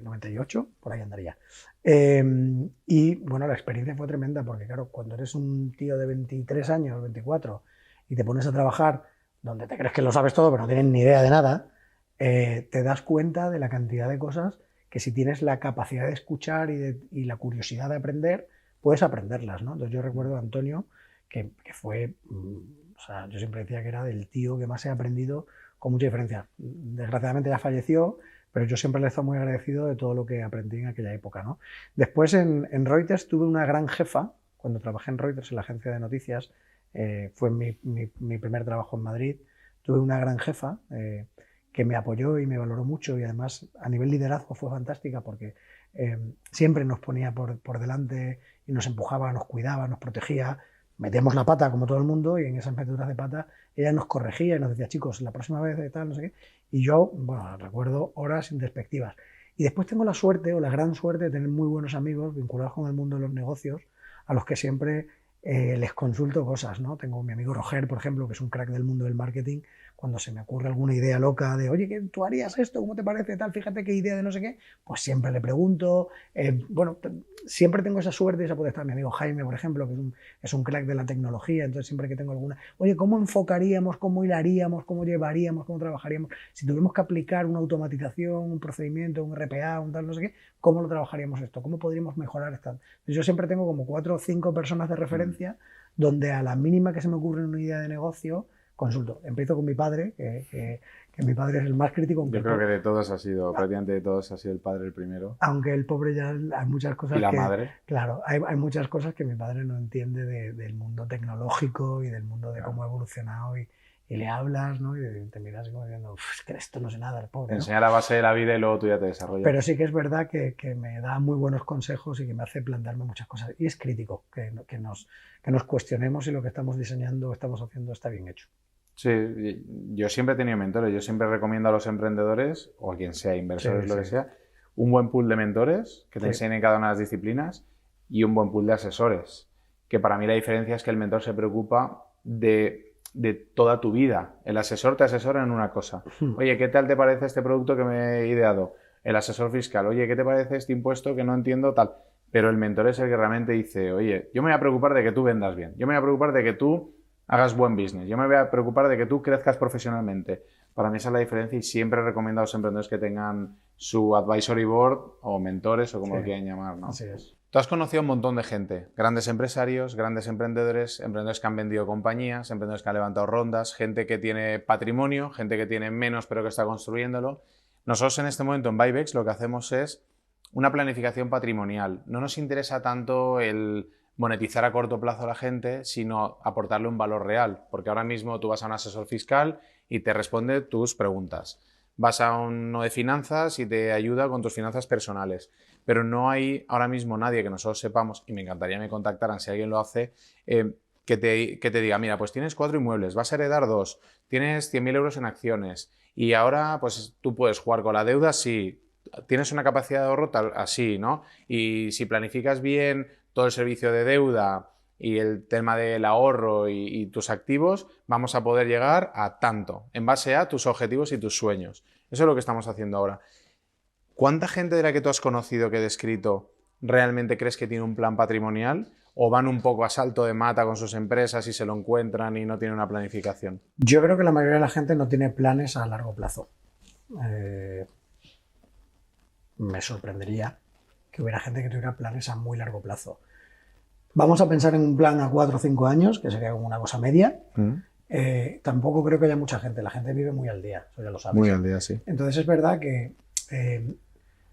98, por ahí andaría. Y bueno, la experiencia fue tremenda porque claro, cuando eres un tío de 23 años, 24, y te pones a trabajar donde te crees que lo sabes todo, pero no tienes ni idea de nada, te das cuenta de la cantidad de cosas que si tienes la capacidad de escuchar y la curiosidad de aprender, puedes aprenderlas, ¿no? Entonces yo recuerdo a Antonio, que fue, o sea, yo siempre decía que era del tío que más he aprendido con mucha diferencia. Desgraciadamente ya falleció, pero yo siempre le he estado muy agradecido de todo lo que aprendí en aquella época, ¿no? Después en Reuters tuve una gran jefa, cuando trabajé en Reuters, en la agencia de noticias, fue mi primer trabajo en Madrid, tuve una gran jefa que me apoyó y me valoró mucho y además a nivel liderazgo fue fantástica porque siempre nos ponía por delante y nos empujaba, nos cuidaba, nos protegía. Metíamos la pata como todo el mundo y en esas meteduras de pata ella nos corregía y nos decía, chicos, la próxima vez de tal, no sé qué. Y yo, bueno, recuerdo horas indespectivas. Y después tengo la suerte o la gran suerte de tener muy buenos amigos vinculados con el mundo de los negocios a los que siempre les consulto cosas, ¿no? Tengo mi amigo Roger, por ejemplo, que es un crack del mundo del marketing. Cuando se me ocurre alguna idea loca de, oye, ¿tú harías esto? ¿Cómo te parece? Tal, fíjate qué idea de no sé qué. Pues siempre le pregunto. Bueno, siempre tengo esa suerte y esa puede estar mi amigo Jaime, por ejemplo, que es un crack de la tecnología. Entonces, siempre que tengo alguna, oye, ¿cómo enfocaríamos? ¿Cómo hilaríamos? ¿Cómo llevaríamos? ¿Cómo trabajaríamos? Si tuviéramos que aplicar una automatización, un procedimiento, un RPA, un tal, no sé qué, ¿cómo lo trabajaríamos esto? ¿Cómo podríamos mejorar esto? Entonces, yo siempre tengo como 4 o 5 personas de referencia donde a la mínima que se me ocurre una idea de negocio, consulto. Empiezo con mi padre, que mi padre es el más crítico. Yo creo que de todos ha sido, prácticamente de todos ha sido el padre el primero. Aunque el pobre ya hay muchas cosas ¿Y la madre? Claro, hay muchas cosas que mi padre no entiende del mundo tecnológico y del mundo de cómo ha evolucionado y le hablas, ¿no? Y te miras como diciendo, es que esto no sé nada, el pobre. Te enseña la base de la vida y luego tú ya te desarrollas. Pero sí que es verdad que me da muy buenos consejos y que me hace plantearme muchas cosas. Y es crítico que nos cuestionemos si lo que estamos diseñando o estamos haciendo está bien hecho. Sí, yo siempre he tenido mentores. Yo siempre recomiendo a los emprendedores o a quien sea, inversores, lo que sea, un buen pool de mentores que te enseñen cada una de las disciplinas y un buen pool de asesores. Que para mí la diferencia es que el mentor se preocupa de toda tu vida. El asesor te asesora en una cosa. Oye, ¿qué tal te parece este producto que me he ideado? El asesor fiscal. Oye, ¿qué te parece este impuesto que no entiendo? Tal. Pero el mentor es el que realmente dice, oye, yo me voy a preocupar de que tú vendas bien. Yo me voy a preocupar de que tú hagas buen business. Yo me voy a preocupar de que tú crezcas profesionalmente. Para mí esa es la diferencia y siempre recomiendo a los emprendedores que tengan su advisory board o mentores o como lo quieran llamar, ¿no? Así es. Tú has conocido a un montón de gente, grandes empresarios, grandes emprendedores, emprendedores que han vendido compañías, emprendedores que han levantado rondas, gente que tiene patrimonio, gente que tiene menos pero que está construyéndolo. Nosotros en este momento en Vibex lo que hacemos es una planificación patrimonial. No nos interesa tanto el monetizar a corto plazo a la gente, sino aportarle un valor real, porque ahora mismo tú vas a un asesor fiscal y te responde tus preguntas. Vas a uno de finanzas y te ayuda con tus finanzas personales. Pero no hay ahora mismo nadie que nosotros sepamos, y me encantaría que me contactaran si alguien lo hace, que te diga, mira, pues tienes 4 inmuebles, vas a heredar 2, tienes 100.000 euros en acciones y ahora pues tú puedes jugar con la deuda, sí, tienes una capacidad de ahorro tal, así, ¿no? Y si planificas bien todo el servicio de deuda y el tema del ahorro y tus activos, vamos a poder llegar a tanto, en base a tus objetivos y tus sueños. Eso es lo que estamos haciendo ahora. ¿Cuánta gente de la que tú has conocido, que he descrito, realmente crees que tiene un plan patrimonial? o van un poco a salto de mata con sus empresas y se lo encuentran y no tienen una planificación? Yo creo que la mayoría de la gente no tiene planes a largo plazo. Me sorprendería que hubiera gente que tuviera planes a muy largo plazo. Vamos a pensar en un plan a 4 o 5 años, que sería como una cosa media. Tampoco creo que haya mucha gente. La gente vive muy al día, eso ya lo sabes. Muy al día, sí. Entonces es verdad que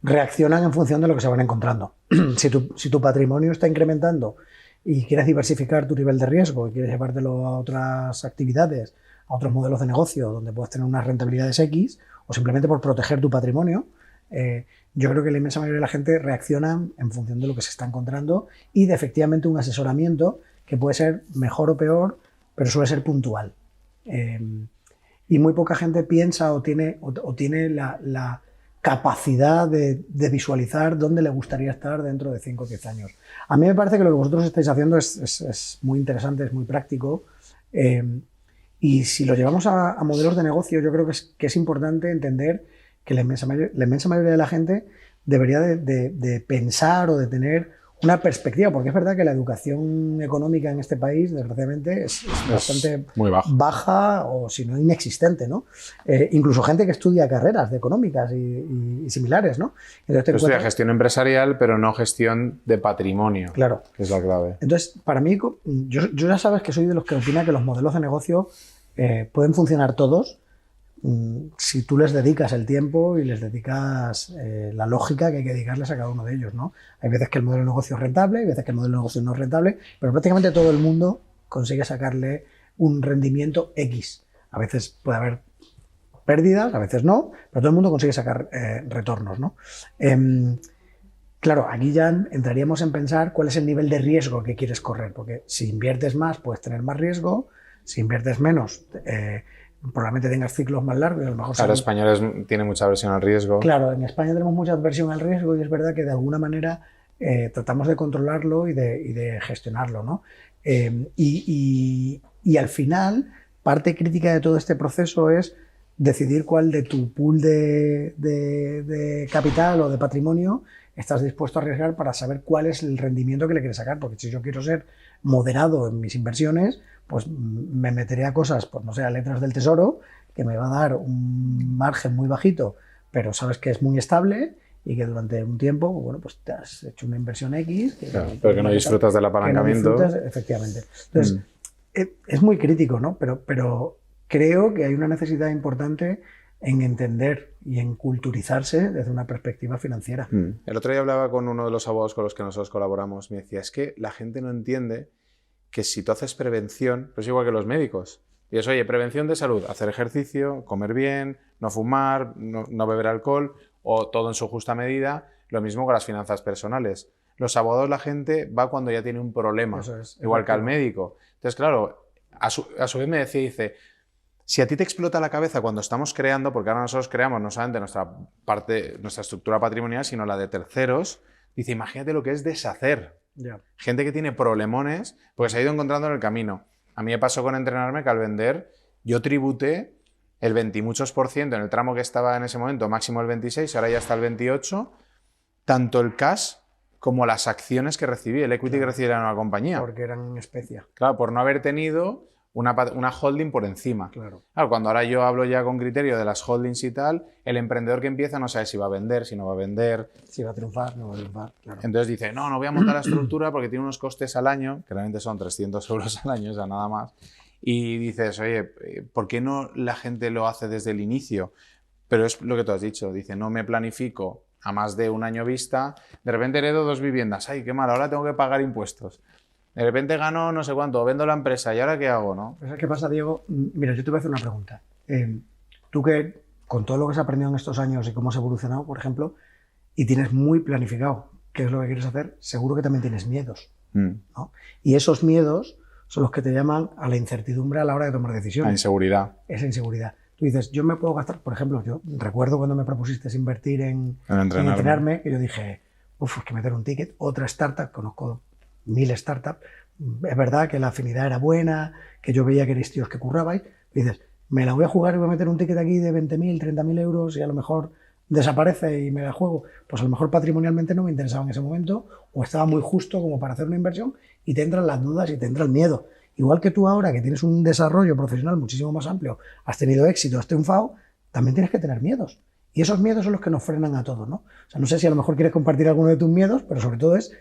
reaccionan en función de lo que se van encontrando. Si tu patrimonio está incrementando y quieres diversificar tu nivel de riesgo y quieres llevártelo a otras actividades, a otros modelos de negocio donde puedes tener unas rentabilidades X, o simplemente por proteger tu patrimonio, yo creo que la inmensa mayoría de la gente reacciona en función de lo que se está encontrando y de efectivamente un asesoramiento que puede ser mejor o peor, pero suele ser puntual. Y muy poca gente piensa o tiene la capacidad de visualizar dónde le gustaría estar dentro de 5 o 10 años. A mí me parece que lo que vosotros estáis haciendo es muy interesante, es muy práctico. Y si lo llevamos a modelos de negocio, yo creo que es importante entender que la inmensa mayoría de la gente debería de pensar o de tener una perspectiva, porque es verdad que la educación económica en este país, desgraciadamente, es bastante muy baja o si no inexistente, ¿no? Incluso gente que estudia carreras de económicas y similares, ¿no? Entonces, estudia gestión empresarial, pero no gestión de patrimonio, claro, que es la clave. Entonces, para mí, yo ya sabes que soy de los que opina que los modelos de negocio pueden funcionar todos, si tú les dedicas el tiempo y les dedicas la lógica que hay que dedicarles a cada uno de ellos, ¿no? Hay veces que el modelo de negocio es rentable, hay veces que el modelo de negocio no es rentable, pero prácticamente todo el mundo consigue sacarle un rendimiento X. A veces puede haber pérdidas, a veces no, pero todo el mundo consigue sacar retornos, ¿no? Claro, aquí ya entraríamos en pensar cuál es el nivel de riesgo que quieres correr, porque si inviertes más puedes tener más riesgo, si inviertes menos probablemente tengas ciclos más largos y a lo mejor... Claro, españoles tiene mucha aversión al riesgo. Claro, en España tenemos mucha aversión al riesgo y es verdad que de alguna manera tratamos de controlarlo y de gestionarlo, ¿no? Y al final, parte crítica de todo este proceso es decidir cuál de tu pool de capital o de patrimonio estás dispuesto a arriesgar para saber cuál es el rendimiento que le quieres sacar, porque si yo quiero ser moderado en mis inversiones, pues me meteré a cosas, pues no sé, a letras del tesoro, que me va a dar un margen muy bajito, pero sabes que es muy estable y que durante un tiempo, bueno, pues te has hecho una inversión X. Claro, pero que no disfrutas del apalancamiento. Que no disfrutas, efectivamente. Entonces, es muy crítico, ¿no? Pero creo que hay una necesidad importante en entender y en culturizarse desde una perspectiva financiera. El otro día hablaba con uno de los abogados con los que nosotros colaboramos, me decía, es que la gente no entiende que si tú haces prevención, pues igual que los médicos. Y es, oye, prevención de salud, hacer ejercicio, comer bien, no fumar, no beber alcohol, o todo en su justa medida. Lo mismo con las finanzas personales. Los abogados, la gente va cuando ya tiene un problema, igual que al médico. Entonces, claro, a su vez me decía, dice, si a ti te explota la cabeza cuando estamos creando, porque ahora nosotros creamos no solamente nuestra estructura patrimonial, sino la de terceros, dice, imagínate lo que es deshacer. Gente que tiene problemones, pues se ha ido encontrando en el camino. A mí me pasó con entrenarme que al vender yo tributé el 20 y muchos % en el tramo que estaba en ese momento, máximo el 26, ahora ya está el 28, tanto el cash como las acciones que recibí, el equity que recibí en una compañía. Porque eran en especia. Claro, por no haber tenido una holding por encima. Claro, cuando ahora yo hablo ya con criterio de las holdings y tal, el emprendedor que empieza no sabe si va a vender, si no va a vender. Si va a triunfar, no va a triunfar, claro. Entonces dice, no voy a montar la estructura porque tiene unos costes al año, que realmente son 300 euros al año, o sea, nada más. Y dices, oye, ¿por qué no la gente lo hace desde el inicio? Pero es lo que tú has dicho, dice, no me planifico a más de un año vista, de repente heredo 2 viviendas, ay, qué mal, ahora tengo que pagar impuestos. De repente gano no sé cuánto, vendo la empresa, ¿y ahora qué hago, no? ¿Sabes qué pasa, Diego? Mira, yo te voy a hacer una pregunta. Tú que, con todo lo que has aprendido en estos años y cómo has evolucionado, por ejemplo, y tienes muy planificado qué es lo que quieres hacer, seguro que también tienes miedos, ¿no? Y esos miedos son los que te llaman a la incertidumbre a la hora de tomar decisiones. La inseguridad. Esa inseguridad. Tú dices, yo me puedo gastar, por ejemplo, yo recuerdo cuando me propusiste invertir en entrenarme, que yo dije, es que meter un ticket, otra startup, conozco 1000 startups, es verdad que la afinidad era buena, que yo veía que erais tíos que currabais, y dices, me la voy a jugar y voy a meter un ticket aquí de 20.000, 30.000 euros y a lo mejor desaparece y me la juego, pues a lo mejor patrimonialmente no me interesaba en ese momento o estaba muy justo como para hacer una inversión y te entran las dudas y te entra el miedo. Igual que tú ahora, que tienes un desarrollo profesional muchísimo más amplio, has tenido éxito, has triunfado, también tienes que tener miedos. Y esos miedos son los que nos frenan a todos, ¿no? O sea, no sé si a lo mejor quieres compartir alguno de tus miedos, pero sobre todo es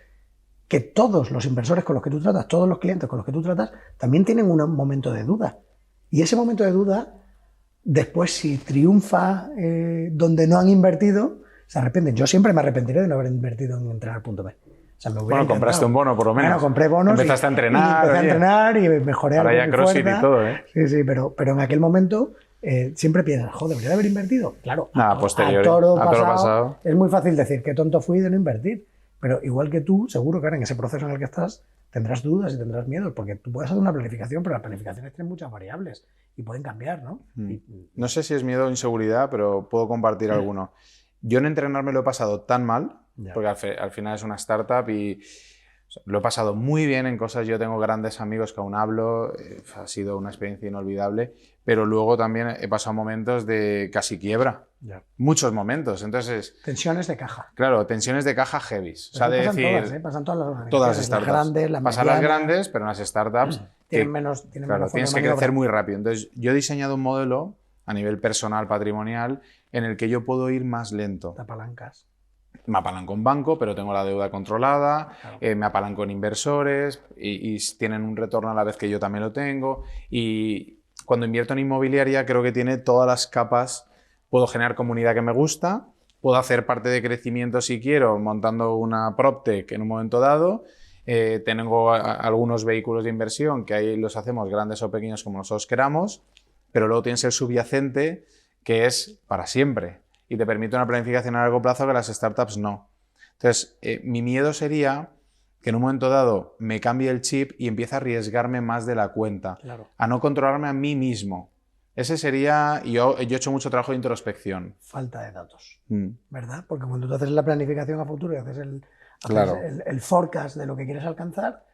que todos los inversores con los que tú tratas, todos los clientes con los que tú tratas, también tienen un momento de duda. Y ese momento de duda, después si triunfa donde no han invertido, se arrepienten. Yo siempre me arrepentiré de no haber invertido en Entrenar.me. O sea, bueno, compraste un bono por lo menos. Bueno, compré bonos. Empezaste a entrenar. Empecé a entrenar y mejoré algo. Ahora ya CrossFit y todo, ¿eh? Sí, pero en aquel momento siempre piensas, joder, debería de haber invertido. Claro, a toro pasado. Es muy fácil decir qué tonto fui de no invertir. Pero igual que tú, seguro que ahora en ese proceso en el que estás, tendrás dudas y tendrás miedos, porque tú puedes hacer una planificación, pero las planificaciones tienen muchas variables y pueden cambiar, ¿no? No sé si es miedo o inseguridad, pero puedo compartir alguno. Yo en Entrenar me lo he pasado tan mal, porque al final es una startup y lo he pasado muy bien en cosas. Yo tengo grandes amigos que aún hablo, ha sido una experiencia inolvidable, pero luego también he pasado momentos de casi quiebra. Muchos momentos. Entonces, tensiones de caja. Claro, tensiones de caja heavies. O sea, pasan decir, todas, pasan todas las organizaciones. Todas las startups. Las grandes, las pasan las grandes, pero en las startups tienen menos tienes que crecer muy rápido. Entonces, yo he diseñado un modelo a nivel personal, patrimonial, en el que yo puedo ir más lento. Te apalancas. Me apalanco en banco, pero tengo la deuda controlada, claro. Me apalanco en inversores y tienen un retorno a la vez que yo también lo tengo. Y cuando invierto en inmobiliaria creo que tiene todas las capas. Puedo generar comunidad que me gusta, puedo hacer parte de crecimiento si quiero, montando una PropTech en un momento dado. Tengo algunos vehículos de inversión que ahí los hacemos grandes o pequeños como nosotros queramos, pero luego tienes el subyacente que es para siempre y te permite una planificación a largo plazo que las startups no. Entonces, mi miedo sería que en un momento dado me cambie el chip y empiece a arriesgarme más de la cuenta, a no controlarme a mí mismo. Ese sería, yo he hecho mucho trabajo de introspección. Falta de datos, ¿verdad? Porque cuando tú haces la planificación a futuro y haces el forecast de lo que quieres alcanzar,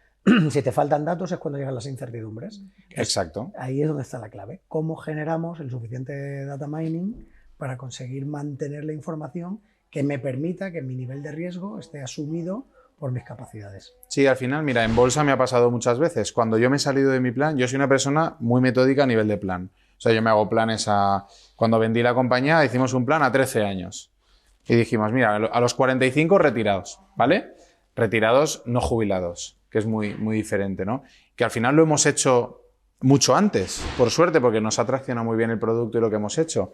si te faltan datos es cuando llegan las incertidumbres. Exacto. Ahí es donde está la clave. ¿Cómo generamos el suficiente data mining para conseguir mantener la información que me permita que mi nivel de riesgo esté asumido por mis capacidades? Sí, al final, mira, en bolsa me ha pasado muchas veces. Cuando yo me he salido de mi plan, yo soy una persona muy metódica a nivel de plan. O sea, yo me hago planes Cuando vendí la compañía, hicimos un plan a 13 años. Y dijimos, mira, a los 45 retirados, ¿vale? Retirados, no jubilados, que es muy, muy diferente, ¿no? Que al final lo hemos hecho mucho antes, por suerte, porque nos ha traccionado muy bien el producto y lo que hemos hecho.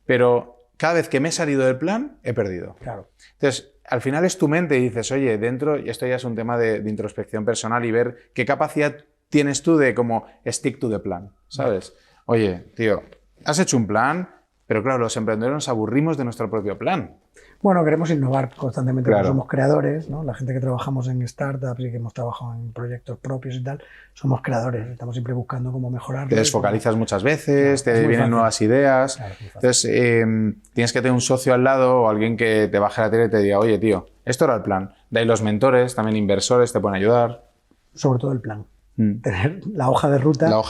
Pero cada vez que me he salido del plan, he perdido. Claro. Entonces, al final es tu mente y dices, oye, dentro, y esto ya es un tema de introspección personal y ver qué capacidad tienes tú de como stick to the plan, ¿sabes? Oye, tío, has hecho un plan, pero claro, los emprendedores nos aburrimos de nuestro propio plan. Bueno, queremos innovar constantemente, claro. Somos creadores, ¿no? La gente que trabajamos en startups y que hemos trabajado en proyectos propios y tal, somos creadores, estamos siempre buscando cómo mejorar. Te desfocalizas muchas veces, claro, te vienen nuevas ideas. Claro, entonces, tienes que tener un socio al lado o alguien que te baje la tele y te diga, oye, tío, esto era el plan. De ahí los mentores, también inversores, te pueden ayudar. Sobre todo el plan. Tener la hoja de ruta, lo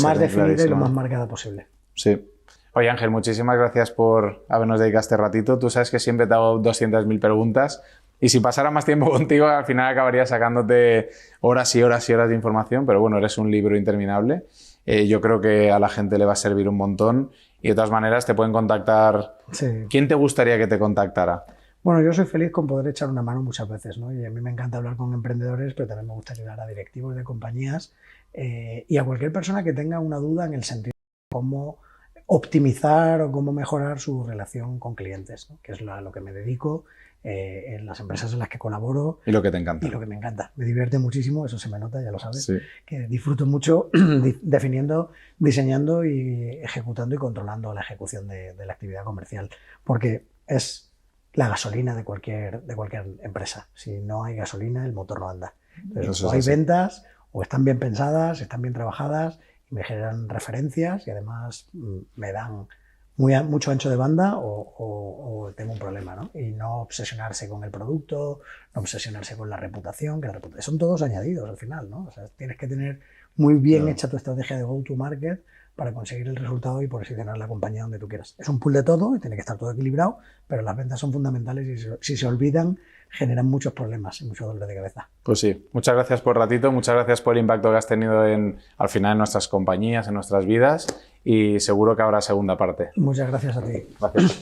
más definida y lo más marcada posible. Sí. Oye, Ángel, muchísimas gracias por habernos dedicado este ratito. Tú sabes que siempre te hago 200.000 preguntas y si pasara más tiempo contigo, al final acabaría sacándote horas y horas y horas de información, pero bueno, eres un libro interminable. Yo creo que a la gente le va a servir un montón y de todas maneras te pueden contactar. Sí. ¿Quién te gustaría que te contactara? Bueno, yo soy feliz con poder echar una mano muchas veces, ¿no? Y a mí me encanta hablar con emprendedores, pero también me gusta ayudar a directivos de compañías y a cualquier persona que tenga una duda en el sentido de cómo optimizar o cómo mejorar su relación con clientes, ¿no? Que es a lo que me dedico en las empresas en las que colaboro. Y lo que te encanta. Y lo que me encanta. Me divierte muchísimo, eso se me nota, ya lo sabes, sí. Que disfruto mucho definiendo, diseñando y ejecutando y controlando la ejecución de la actividad comercial, porque es la gasolina de cualquier empresa. Si no hay gasolina, el motor no anda. Entonces, o hay ventas, o están bien pensadas, están bien trabajadas, y me generan referencias y además me dan mucho ancho de banda o tengo un problema, ¿no? Y no obsesionarse con el producto, no obsesionarse con la reputación, que la reputación son todos añadidos al final, ¿no? O sea, tienes que tener muy bien hecha tu estrategia de go-to-market para conseguir el resultado y posicionar la compañía donde tú quieras. Es un pool de todo y tiene que estar todo equilibrado, pero las ventas son fundamentales y si se olvidan generan muchos problemas y mucho dolor de cabeza. Pues sí, muchas gracias por el ratito, muchas gracias por el impacto que has tenido al final en nuestras compañías, en nuestras vidas y seguro que habrá segunda parte. Muchas gracias a ti. Gracias.